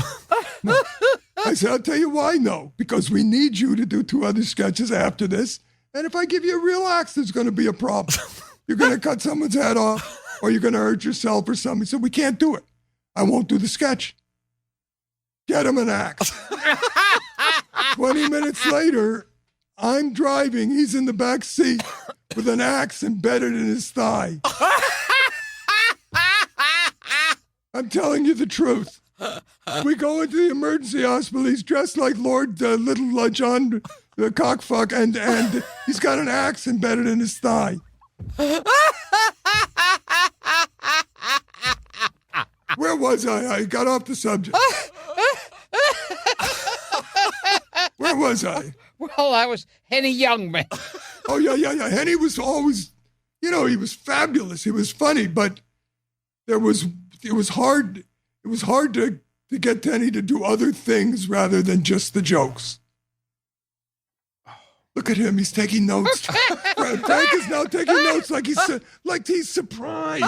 I said, I'll tell you why no. Because we need you to do 2 other sketches after this. And if I give you a real axe, there's going to be a problem. You're going to cut someone's head off, or you're going to hurt yourself or something. He said, we can't do it. I won't do the sketch. Get him an axe. 20 minutes later, I'm driving. He's in the back seat with an axe embedded in his thigh. I'm telling you the truth. We go into the emergency hospital. He's dressed like Lord Little John Cockfuck, and he's got an axe embedded in his thigh. Where was I? I got off the subject. Where was I? Well, I was Henny Youngman. Oh, yeah. Henny was always, he was fabulous. He was funny, but it was hard to get Henny to do other things rather than just the jokes. Look at him. He's taking notes. Frank is now taking notes like he's surprised.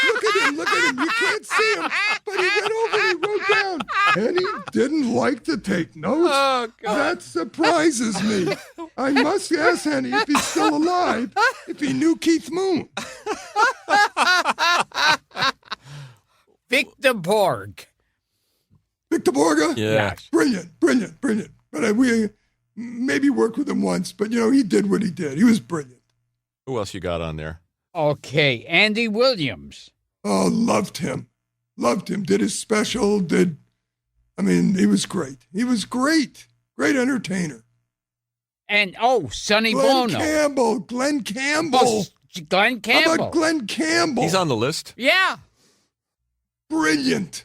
Look at him. You can't see him, but he went over and he wrote down. Henny didn't like to take notes. Oh, God. That surprises me. I must ask Henny if he's still alive, if he knew Keith Moon. Victor Borg. Victor Borga? Yeah. Brilliant. But we maybe worked with him once, but, he did what he did. He was brilliant. Who else you got on there? Okay, Andy Williams. Oh, loved him. Did his special, he was great. Great entertainer. And, Sonny Glenn Bono. Glenn Campbell. Glenn Campbell. How about Glenn Campbell? He's on the list? Yeah. Brilliant.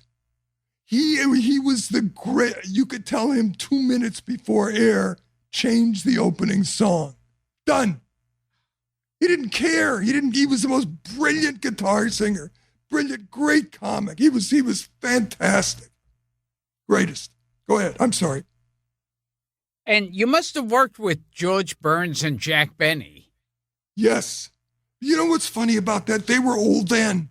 He was the great. You could tell him 2 minutes before air, change the opening song. Done. He didn't care. He was the most brilliant guitar singer. Brilliant, great comic. He was fantastic. Greatest. Go ahead. I'm sorry. And you must have worked with George Burns and Jack Benny. Yes. You know what's funny about that? They were old then.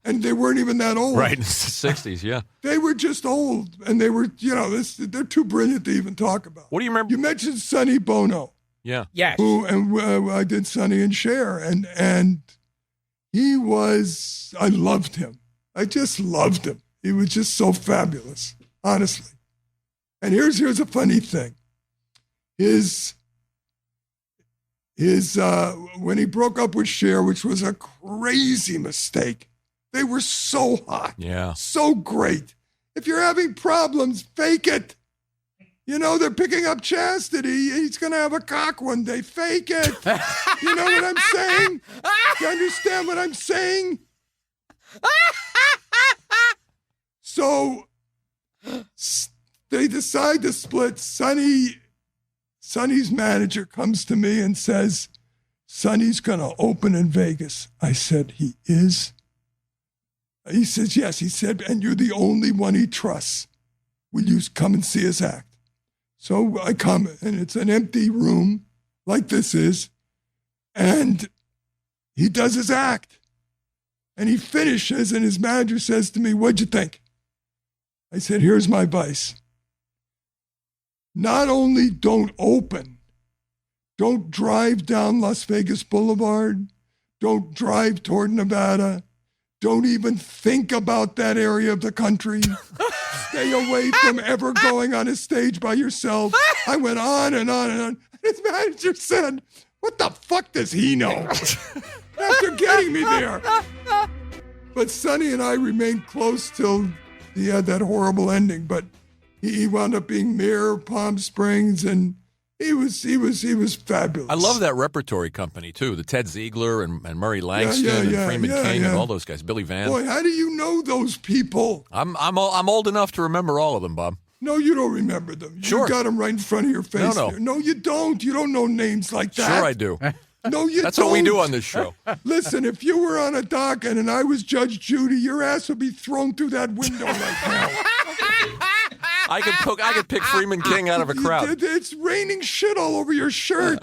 And they weren't even that old. Right, in the 60s, yeah. They were just old. And they were, they're too brilliant to even talk about. What do you remember? You mentioned Sonny Bono. Yeah. Yes. I did Sonny and Cher. And I loved him. I just loved him. He was just so fabulous, honestly. And here's a funny thing. When he broke up with Cher, which was a crazy mistake, they were so hot. Yeah. So great. If you're having problems, fake it. They're picking up Chastity. He's going to have a cock one day. Fake it. You know what I'm saying? You understand what I'm saying? So they decide to split. Sonny's manager comes to me and says, Sonny's going to open in Vegas. I said, he is? He says, yes. He said, and you're the only one he trusts. Will you come and see us act? So I come, and it's an empty room like this is, and he does his act. And he finishes, and his manager says to me, what'd you think? I said, here's my advice. Not only don't open, don't drive down Las Vegas Boulevard, don't drive toward Nevada, don't even think about that area of the country. Stay away from ever going on a stage by yourself. I went on and on and on. His manager said, what the fuck does he know? After getting me there. But Sonny and I remained close till he had that horrible ending. But he wound up being mayor of Palm Springs, and he was fabulous. I love that repertory company too. The Ted Ziegler and Murray Langston and Freeman King and all those guys. Billy Van. Boy, how do you know those people? I'm old enough to remember all of them, Bob. No, you don't remember them. Sure. You got them right in front of your face. No. Here. No, you don't. You don't know names like that. Sure, I do. No, you That's don't. what we do on this show. Listen, if you were on a docket and I was Judge Judy, your ass would be thrown through that window right now. I could pick Freeman King out of a crowd. It's raining shit all over your shirt.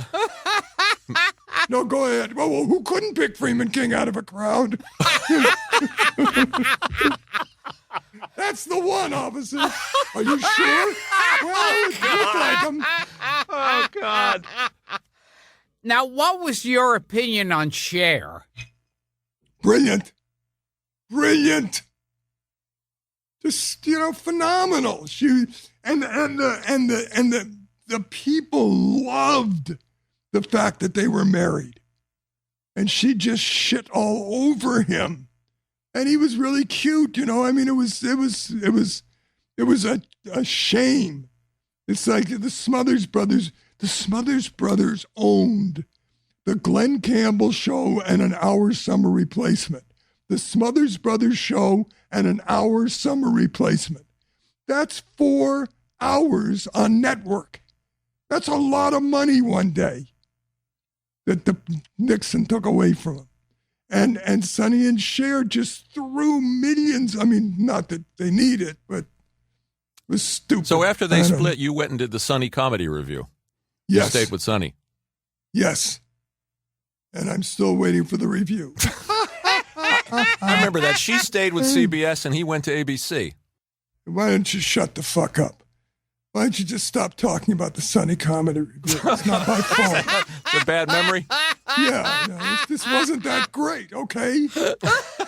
No, go ahead. Well, who couldn't pick Freeman King out of a crowd? That's the one, officer. Are you sure? Well, it looked like him. Oh, God. Now, what was your opinion on Cher? Brilliant. Just, phenomenal. She and the people loved the fact that they were married. And she just shit all over him. And he was really cute, I mean, it was a shame. It's like the Smothers Brothers. The Smothers Brothers owned the Glenn Campbell Show and an Hour Summer Replacement. The Smothers Brothers Show and an Hour Summer Replacement. That's 4 hours on network. That's a lot of money one day that the Nixon took away from him. And Sonny and Cher just threw millions. I mean, not that they need it, but it was stupid. So after they split, you went and did the Sonny Comedy Review. Yes. You stayed with Sonny. Yes. And I'm still waiting for the review. I remember that. She stayed with CBS and he went to ABC. Why don't you shut the fuck up? Why don't you just stop talking about the Sonny Comedy Review? It's not my fault. It's a bad memory? Yeah, no, this wasn't that great, okay? It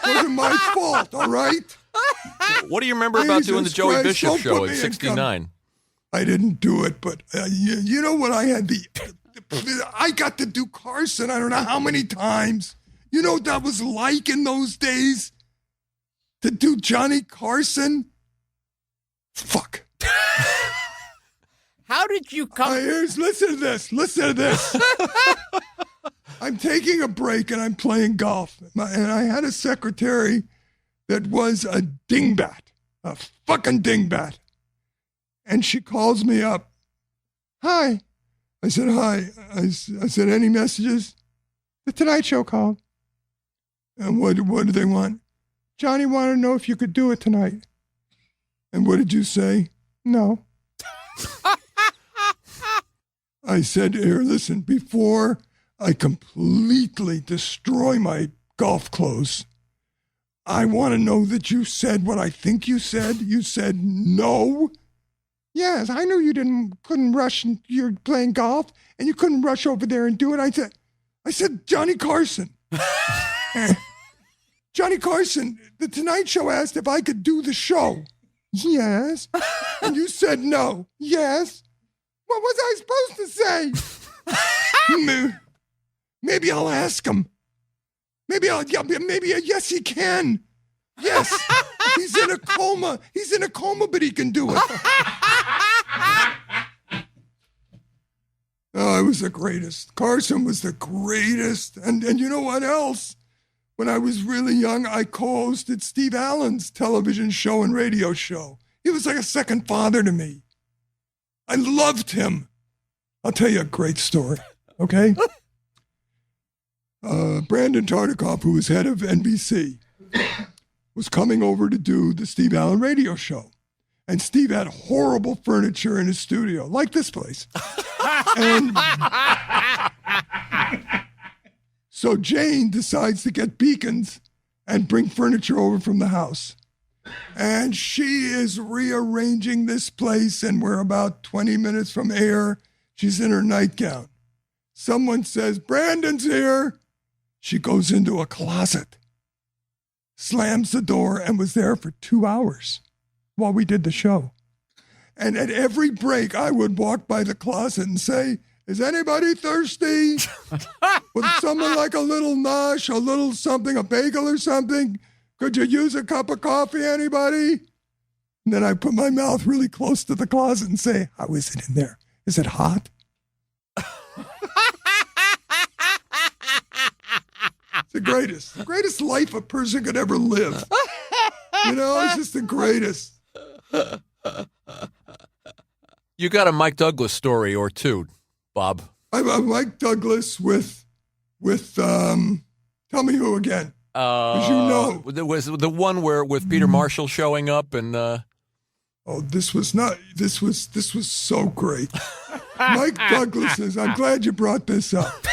wasn't my fault, all right? What do you remember about doing the Joey Christ, Bishop don't show put in me in '69? I didn't do it, but you know what? I had I got to do Carson I don't know how many times. You know what that was like in those days? To do Johnny Carson? Fuck. How did you come? Listen to this. I'm taking a break and I'm playing golf. And I had a secretary that was a dingbat. A fucking dingbat. And she calls me up. Hi. I said, hi. I said, any messages? The Tonight Show called. And what do they want? Johnny wanted to know if you could do it tonight. And what did you say? No. I said, here, listen, before I completely destroy my golf clothes, I want to know that you said what I think you said. You said no. Yes, I knew you couldn't rush and you're playing golf and you couldn't rush over there and do it. I said, Johnny Carson. Johnny Carson, the Tonight Show asked if I could do the show. Yes. And you said no. Yes. What was I supposed to say? Maybe I'll ask him. Maybe yes, he can. Yes. He's in a coma. He's in a coma, but he can do it. Oh, it was the greatest. Carson was the greatest. And you know what else? When I was really young, I co-hosted Steve Allen's television show and radio show. He was like a second father to me. I loved him. I'll tell you a great story, okay? Brandon Tartikoff, who was head of NBC, was coming over to do the Steve Allen radio show. And Steve had horrible furniture in his studio, like this place. And so Jane decides to get beacons and bring furniture over from the house. And she is rearranging this place, and we're about 20 minutes from air. She's in her nightgown. Someone says, Brandon's here. She goes into a closet, slams the door, and was there for 2 hours while we did the show. And at every break, I would walk by the closet and say, is anybody thirsty? Would someone like a little nosh, a little something, a bagel or something? Could you use a cup of coffee, anybody? And then I put my mouth really close to the closet and say, how is it in there? Is it hot? It's the greatest life a person could ever live. You know, it's just the greatest. You got a Mike Douglas story or two, Bob. I'm Mike Douglas with tell me who again? Because you know. There was the one where with Peter Marshall showing up and Oh, this was so great. Mike Douglas is, I'm glad you brought this up.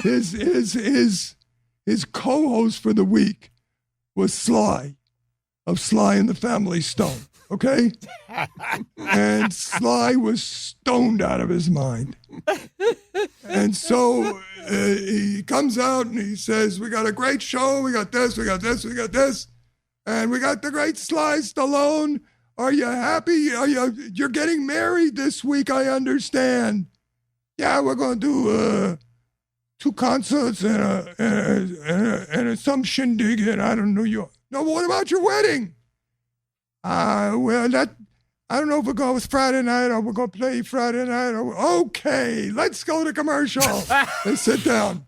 His co-host for the week was Sly of Sly and the Family Stone. Okay? And Sly was stoned out of his mind. And so he comes out and he says, we got a great show. We got this, we got this, we got this. And we got the great Sly Stallone. Are you happy? You're getting married this week, I understand. Yeah, we're going to do 2 concerts and some shindig, and I don't know you. No, but what about your wedding? Well, I don't know if we're going with Friday night or we're going to play Friday night. Okay, let's go to commercial. They sit down.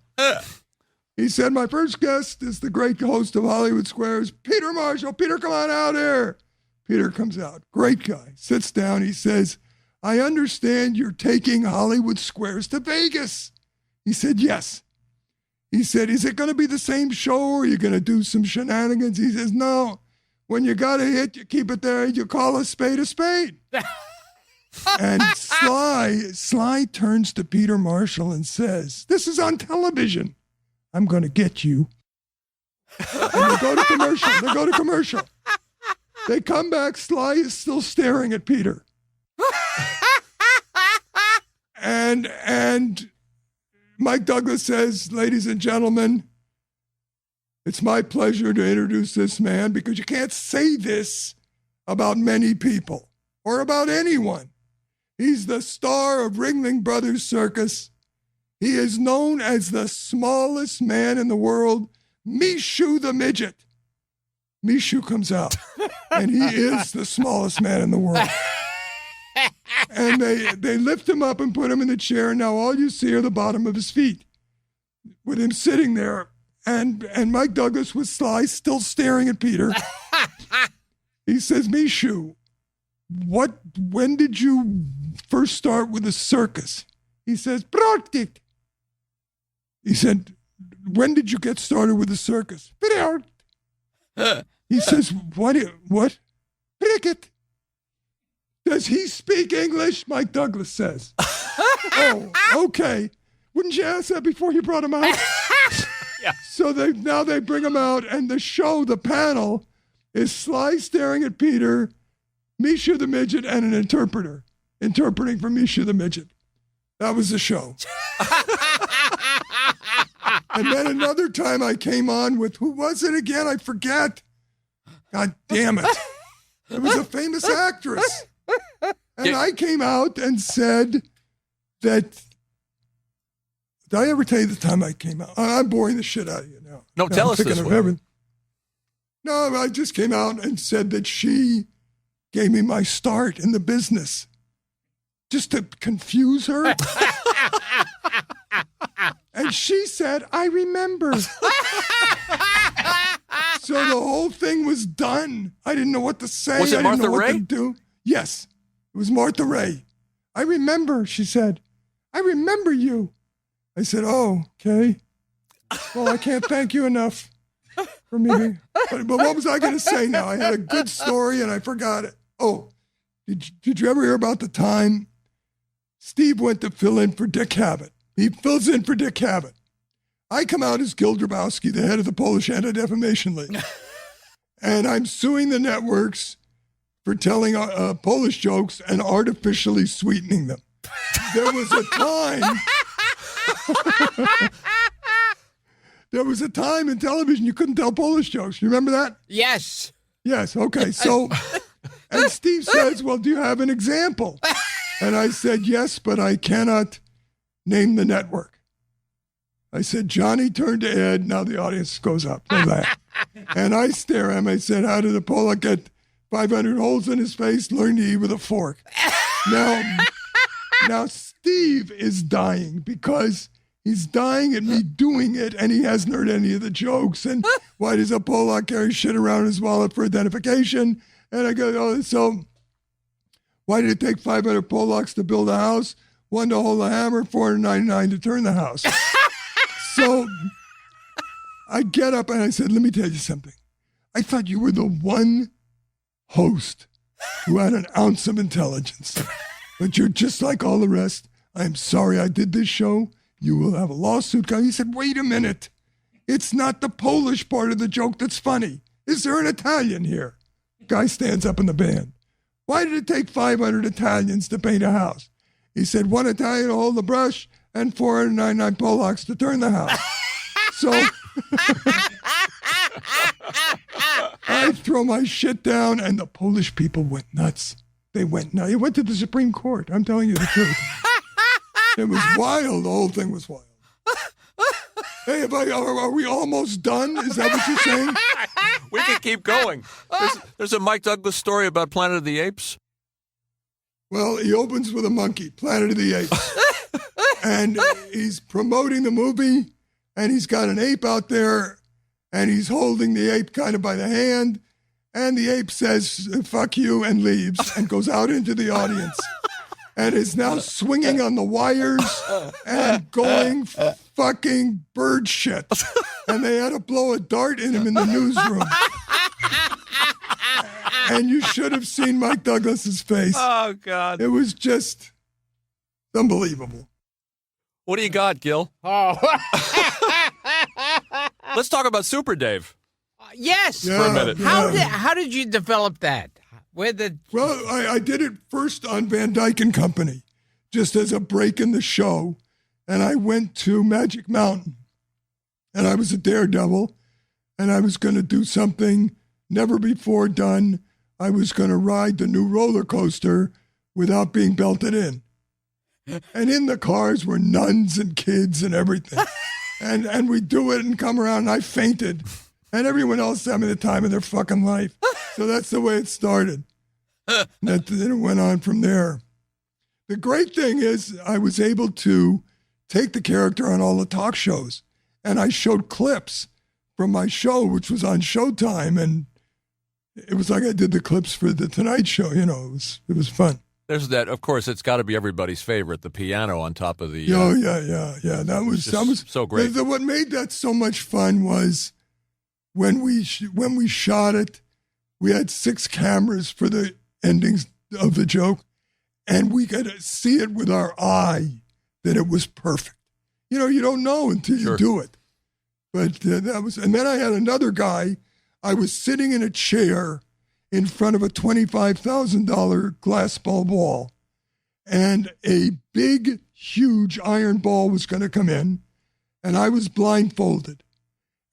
He said, my first guest is the great host of Hollywood Squares, Peter Marshall. Peter, come on out here. Peter comes out. Great guy. Sits down. He says, I understand you're taking Hollywood Squares to Vegas. He said, yes. He said, is it going to be the same show or are you going to do some shenanigans? He says, no. When you got a hit, you keep it there. You call a spade a spade. And Sly turns to Peter Marshall and says, this is on television. I'm going to get you. And they go to commercial. They come back. Sly is still staring at Peter. And Mike Douglas says, ladies and gentlemen, it's my pleasure to introduce this man because you can't say this about many people or about anyone. He's the star of Ringling Brothers Circus. He is known as the smallest man in the world, Mishu the Midget. Mishu comes out, and he is the smallest man in the world. And they lift him up and put him in the chair, and now all you see are the bottom of his feet with him sitting there. And Mike Douglas with Sly still staring at Peter. He says, Mishu, when did you first start with a circus? He says, Brotik. He said, when did you get started with a circus? He says, what? Cricket. Does he speak English? Mike Douglas says. Oh, okay. Wouldn't you ask that before you brought him out? Yeah. So now they bring him out, and the panel, is Sly staring at Peter, Misha the Midget, and an interpreter interpreting for Misha the Midget. That was the show. And then another time I came on with, who was it again? I forget. God damn it. It was a famous actress. And I came out and said that, did I ever tell you the time I came out? I'm boring the shit out of you now. No, tell us this one. No, I just came out and said that she gave me my start in the business. Just to confuse her. And she said, I remember. So the whole thing was done. I didn't know what to say. Was it Martha I didn't know Ray? what to do. Yes, it was Martha Ray. I remember, she said. I remember you. I said, oh, okay. Well, I can't thank you enough for me. But what was I going to say now? I had a good story and I forgot it. Oh, did you ever hear about the time Steve went to fill in for Dick Cavett? He fills in for Dick Cavett. I come out as Gil Grabowski, the head of the Polish Anti-Defamation League. And I'm suing the networks for telling Polish jokes and artificially sweetening them. There was a time... There was a time in television you couldn't tell Polish jokes. You remember that? Yes. Yes, okay. So, and Steve says, well, do you have an example? And I said, yes, but I cannot name the network. I said, Johnny turned to Ed. Now the audience goes up. Go back. And I stare at him. I said, how did a Polak get 500 holes in his face? Learn to eat with a fork. Now Steve is dying because he's dying at me doing it, and he hasn't heard any of the jokes. And why does a Polak carry shit around in his wallet for identification? And I go, oh, so why did it take 500 Polacks to build a house? One to hold a hammer, 499 to turn the house. So I get up and I said, let me tell you something. I thought you were the one host who had an ounce of intelligence. But you're just like all the rest. I'm sorry I did this show. You will have a lawsuit coming. He said, wait a minute. It's not the Polish part of the joke that's funny. Is there an Italian here? Guy stands up in the band. Why did it take 500 Italians to paint a house? He said, one Italian to hold the brush and 499 Polacks to turn the house. So I throw my shit down, and the Polish people went nuts. They went nuts. It went to the Supreme Court. I'm telling you the truth. It was wild. The whole thing was wild. Hey, are we almost done? Is that what you're saying? We can keep going. There's a Mike Douglas story about Planet of the Apes. Well, he opens with a monkey, Planet of the Apes. And he's promoting the movie, and he's got an ape out there, and he's holding the ape kind of by the hand, and the ape says, fuck you, and leaves, and goes out into the audience. And is now swinging on the wires and going fucking bird shit. And they had to blow a dart in him in the newsroom. And you should have seen Mike Douglas's face. Oh, God. It was just unbelievable. What do you got, Gil? Oh. Let's talk about Super Dave. Yes. For a minute. How did you develop that? Well, I did it first on Van Dyke and Company, just as a break in the show. And I went to Magic Mountain. And I was a daredevil. And I was going to do something never before done. I was going to ride the new roller coaster without being belted in. And in the cars were nuns and kids and everything. And we do it and come around, and I fainted. And everyone else having the time of their fucking life. So that's the way it started. Then it went on from there. The great thing is I was able to take the character on all the talk shows. And I showed clips from my show, which was on Showtime. And it was like I did the clips for the Tonight Show. You know, it was fun. There's that. Of course, it's got to be everybody's favorite. The piano on top of the. Yeah. That was so great. What made that so much fun was when we shot it. We had 6 cameras for the endings of the joke, and we could see it with our eye that it was perfect. You know, you don't know until you do it. But that was, and then I had another guy. I was sitting in a chair in front of a $25,000 glass bulb wall, and a big, huge iron ball was going to come in, and I was blindfolded.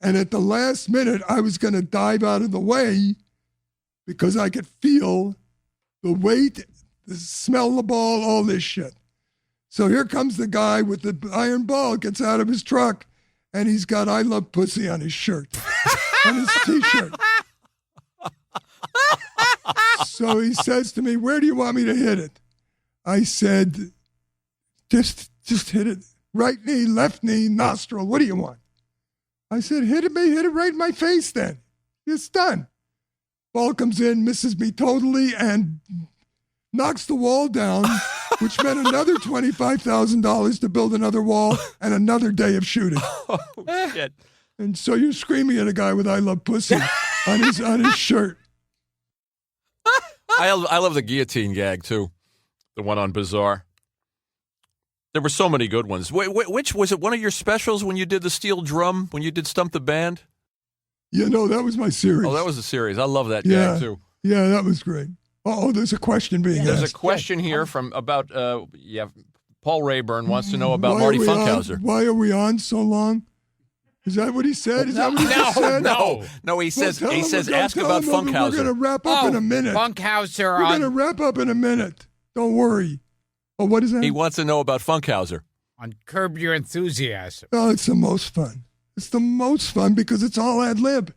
And at the last minute, I was going to dive out of the way because I could feel the weight, the smell of the ball, all this shit. So here comes the guy with the iron ball, gets out of his truck, and he's got "I love pussy" on his shirt, on his T-shirt. So he says to me, "Where do you want me to hit it?" I said, just hit it. Right knee, left knee, nostril. What do you want? I said, hit it right in my face then. It's done. Ball comes in, misses me totally, and knocks the wall down, which meant another $25,000 to build another wall and another day of shooting. Oh, shit. And so you're screaming at a guy with "I love pussy" on his shirt. I love the guillotine gag, too. The one on Bizarre. There were so many good ones. Which was it? One of your specials when you did the steel drum, when you did Stump the Band? Yeah, no, that was my series. Oh, that was a series. I love that gag, too. Yeah, that was great. Oh, there's a question being asked. There's a question here from about, Paul Rayburn wants to know about Marty Funkhauser. Why are we on so long? Is that what he said? Is that what he just said? No, he says ask about Funkhauser. We're going to wrap up in a minute. Funkhauser. We're going to wrap up in a minute. Don't worry. Oh, what is that? He wants to know about Funkhauser. On Curb Your Enthusiasm. Oh, it's the most fun. It's the most fun because it's all ad lib.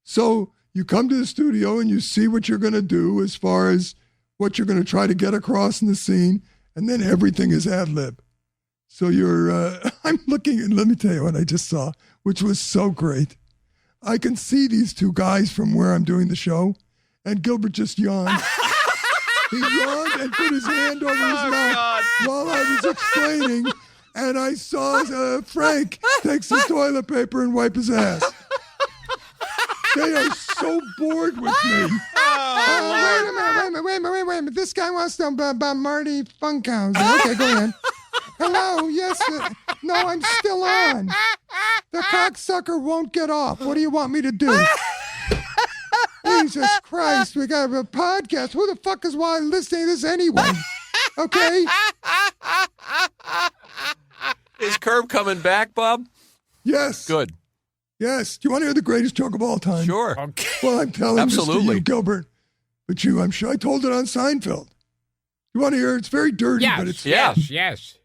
So you come to the studio and you see what you're going to do as far as what you're going to try to get across in the scene, and then everything is ad lib. So you're, I'm looking, and let me tell you what I just saw, which was so great. I can see these two guys from where I'm doing the show, and Gilbert just yawned. He yawned and put his hand over his mouth while I was explaining, and I saw Frank take some toilet paper and wipe his ass. They are so bored with me. Wait a minute. This guy wants to know about Marty Funkhauser. Okay, go ahead. Hello, yes. No, I'm still on. The cocksucker won't get off. What do you want me to do? Jesus Christ, we got a podcast. Who the fuck is listening to this anyway? Okay? Is Curb coming back, Bob? Yes. Good. Yes. Do you want to hear the greatest joke of all time? Sure. Okay. Well, I'm telling this to Absolutely. you, Gilbert. But I'm sure I told it on Seinfeld. You want to hear it? It's very dirty, but it's... Yes.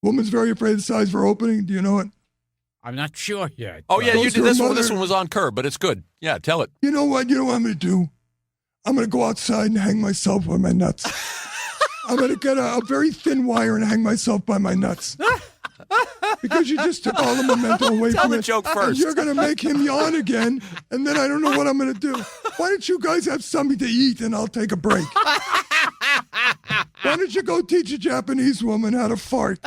Woman's very afraid of the size of her opening. Do you know it? I'm not sure yet. Oh, yeah, you Goes did to her this one. mother. This one was on Curb, but it's good. Yeah, tell it. You know what? You know what I'm going to do? I'm going to go outside and hang myself by my nuts. I'm going to get a very thin wire and hang myself by my nuts. Because you just took all the momentum away Tell from the it. joke And first. you're going to make him yawn again, and then I don't know what I'm going to do. Why don't you guys have something to eat, and I'll take a break? Why don't you go teach a Japanese woman how to fart?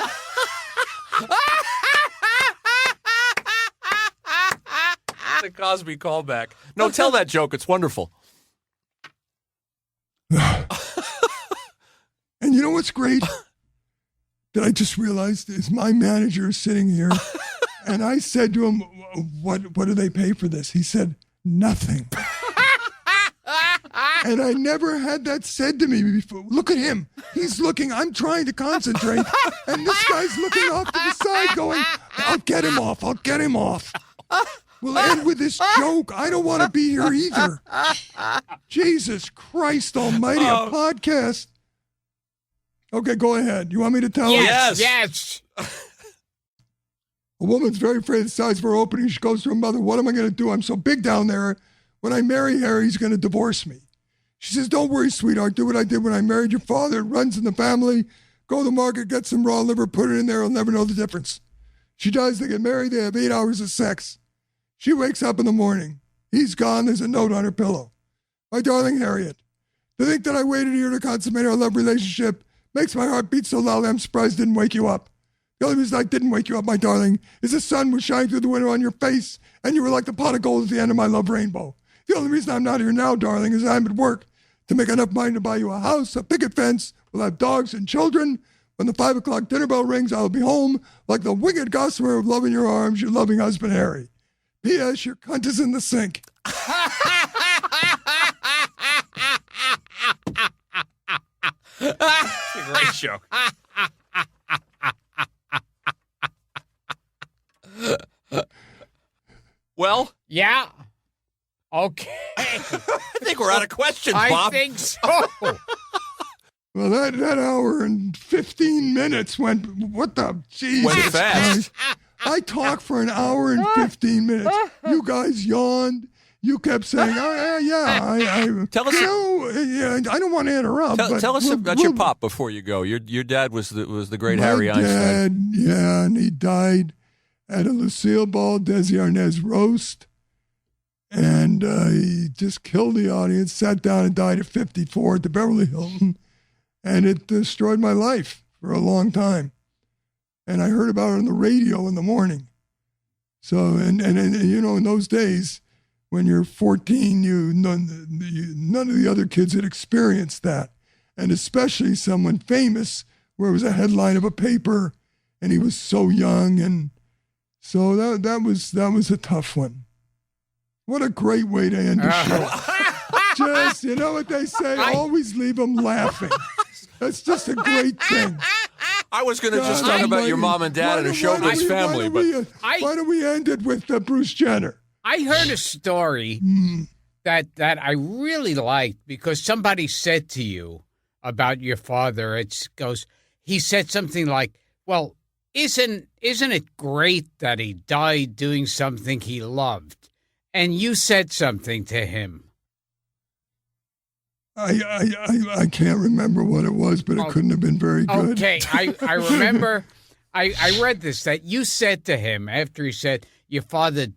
The Cosby callback. No, tell that joke. It's wonderful. And you know what's great? That I just realized is my manager is sitting here, and I said to him, what do they pay for this? He said, nothing. And I never had that said to me before. Look at him. He's looking. I'm trying to concentrate, and this guy's looking off to the side going, I'll get him off. I'll get him off. We'll end with this joke. I don't want to be here either. Jesus Christ almighty, a podcast. Okay, go ahead. You want me to tell her? Yes. A woman's very afraid of the size of her opening. She goes to her mother, what am I going to do? I'm so big down there. When I marry Harry, he's going to divorce me. She says, don't worry, sweetheart. Do what I did when I married your father. It runs in the family. Go to the market, get some raw liver, put it in there. He'll never know the difference. She does. They get married. They have 8 hours of sex. She wakes up in the morning. He's gone. There's a note on her pillow. My darling Harriet, to think that I waited a year to consummate our love relationship makes my heart beat so loud I'm surprised it didn't wake you up. The only reason I didn't wake you up, my darling, is the sun was shining through the window on your face, and you were like the pot of gold at the end of my love rainbow. The only reason I'm not here now, darling, is I'm at work to make enough money to buy you a house, a picket fence. We'll have dogs and children. When the 5 o'clock dinner bell rings, I'll be home like the winged gossamer of love in your arms, your loving husband, Harry. P.S. Your cunt is in the sink. It's a great show. Well, Yeah. Okay. I think we're out of questions, I Bob. think so. Well, that hour and 15 minutes went, what the, Jesus Went fast. Christ. I talked for an hour and 15 minutes. You guys yawned. You kept saying, oh, yeah. Tell us, I don't want to interrupt. but tell us about your pop before you go. Your dad was the great Harry Einstein. Dad, yeah, and he died at a Lucille Ball Desi Arnaz roast. And he just killed the audience, sat down and died at 54 at the Beverly Hilton. And it destroyed my life for a long time. And I heard about it on the radio in the morning. So, and you know, in those days, when you're 14, none of the other kids had experienced that. And especially someone famous, where it was a headline of a paper, and he was so young. And so that was a tough one. What a great way to end the show. Just, you know what they say, always leave them laughing. That's just a great thing. I was going to just talk about your mom and dad and a showbiz family, but why don't we end it with Bruce Jenner? I heard a story that I really liked because somebody said to you about your father. He said something like, "Well, isn't it great that he died doing something he loved?" And you said something to him. I can't remember what it was, but it couldn't have been very good. Okay, I remember. I read this that you said to him after he said your father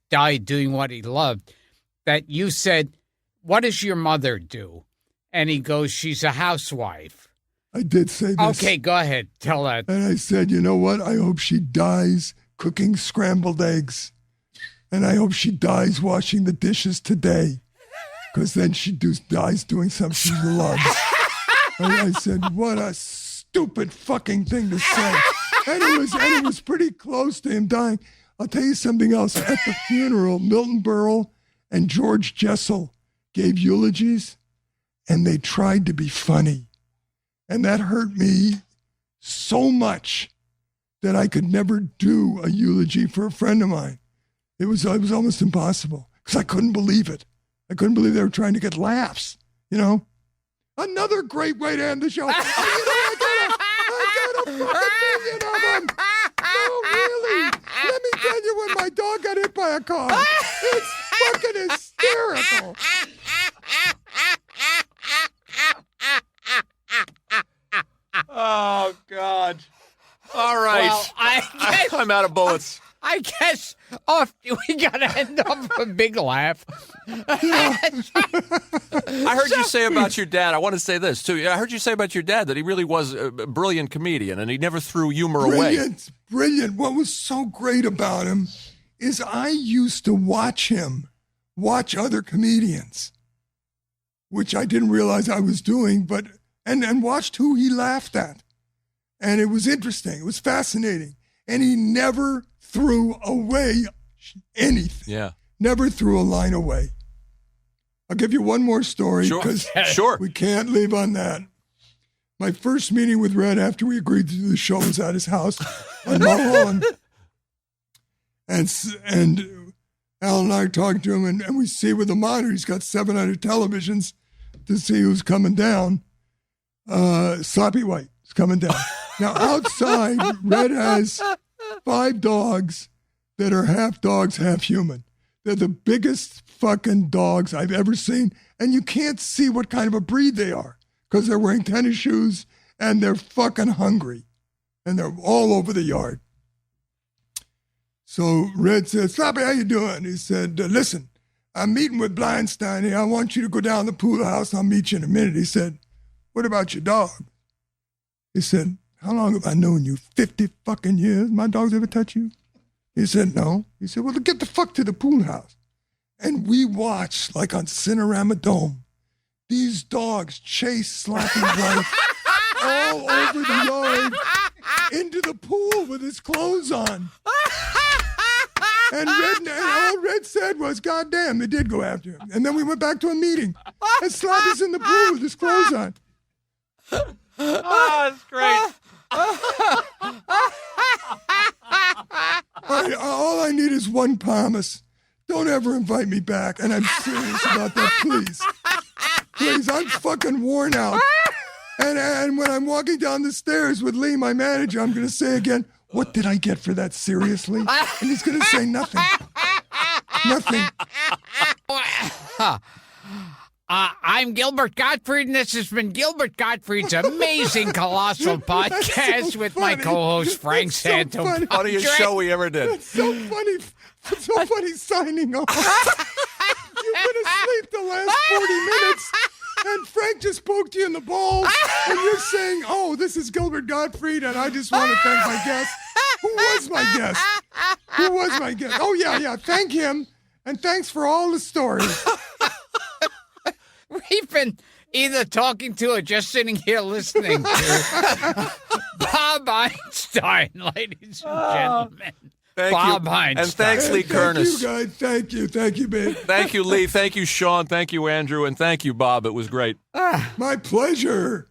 died doing what he loved, that you said, "What does your mother do?" And he goes, "She's a housewife." I did say this. Okay, go ahead. Tell that. And I said, you know what? I hope she dies cooking scrambled eggs. And I hope she dies washing the dishes today. Because then she dies doing something she loves. And I said, what a stupid fucking thing to say. And it was pretty close to him dying. I'll tell you something else. At the funeral, Milton Berle and George Jessel gave eulogies, and they tried to be funny. And that hurt me so much that I could never do a eulogy for a friend of mine. It was almost impossible because I couldn't believe it. I couldn't believe they were trying to get laughs, you know? Another great way to end the show. I got a fucking million of them. No, really. Let me tell you when my dog got hit by a car. It's fucking hysterical. oh God! All right, Well, I'm out of bullets. I guess we got to end up with a big laugh. I heard you say about your dad. I want to say this too. I heard you say about your dad that he really was a brilliant comedian and he never threw humor away. Brilliant. What was so great about him is I used to watch other comedians, which I didn't realize I was doing, but and watched who he laughed at. And it was interesting. It was fascinating. And he never threw away anything. Yeah. Never threw a line away. I'll give you one more story because Sure. we can't leave on that. My first meeting with Red after we agreed to do the show was at his house on Mulholland. And Al and I are talking to him, and we see with the monitor, he's got 700 televisions to see who's coming down. Sloppy White is coming down. Now, outside, Red has 5 dogs that are half dogs, half human. They're the biggest fucking dogs I've ever seen. And you can't see what kind of a breed they are because they're wearing tennis shoes and they're fucking hungry. And they're all over the yard. So Red said, Sloppy, how you doing? He said, listen, I'm meeting with Einstein here. I want you to go down to the pool house. I'll meet you in a minute. He said, what about your dog? He said, how long have I known you? 50 fucking years? My dog's ever touched you? He said, no. He said, well, get the fuck to the pool house. And we watched, like on Cinerama Dome, these dogs chase Slappy's wife all over the yard into the pool with his clothes on. And all Red said was, God damn, they did go after him. And then we went back to a meeting. And Slappy's in the pool with his clothes on. Oh, that's great. All I need is one promise. Don't ever invite me back. And I'm serious about that, please. Please, I'm fucking worn out. And when I'm walking down the stairs with Lee, my manager, I'm going to say again, what did I get for that, seriously? And he's going to say nothing. Nothing. I'm Gilbert Gottfried, and this has been Gilbert Gottfried's amazing Colossal podcast with my co-host Frank Santo. Funniest show we ever did. That's so funny. It's so funny signing off. You've been asleep the last 40 minutes, and Frank just poked you in the balls, and you're saying, oh, this is Gilbert Gottfried, and I just want to thank my guest. Who was my guest? Who was my guest? Oh, yeah. Thank him, and thanks for all the stories. We've been either talking to or just sitting here listening to Bob Einstein, ladies and gentlemen. Thank Bob you. Einstein. And thanks, Lee Kernis. Thank you, guys. Thank you, babe. Thank you, Lee. Thank you, Sean. Thank you, Andrew. And thank you, Bob. It was great. My pleasure.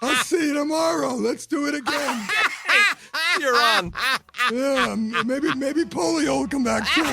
I'll see you tomorrow. Let's do it again. You're on. Yeah, maybe polio will come back too.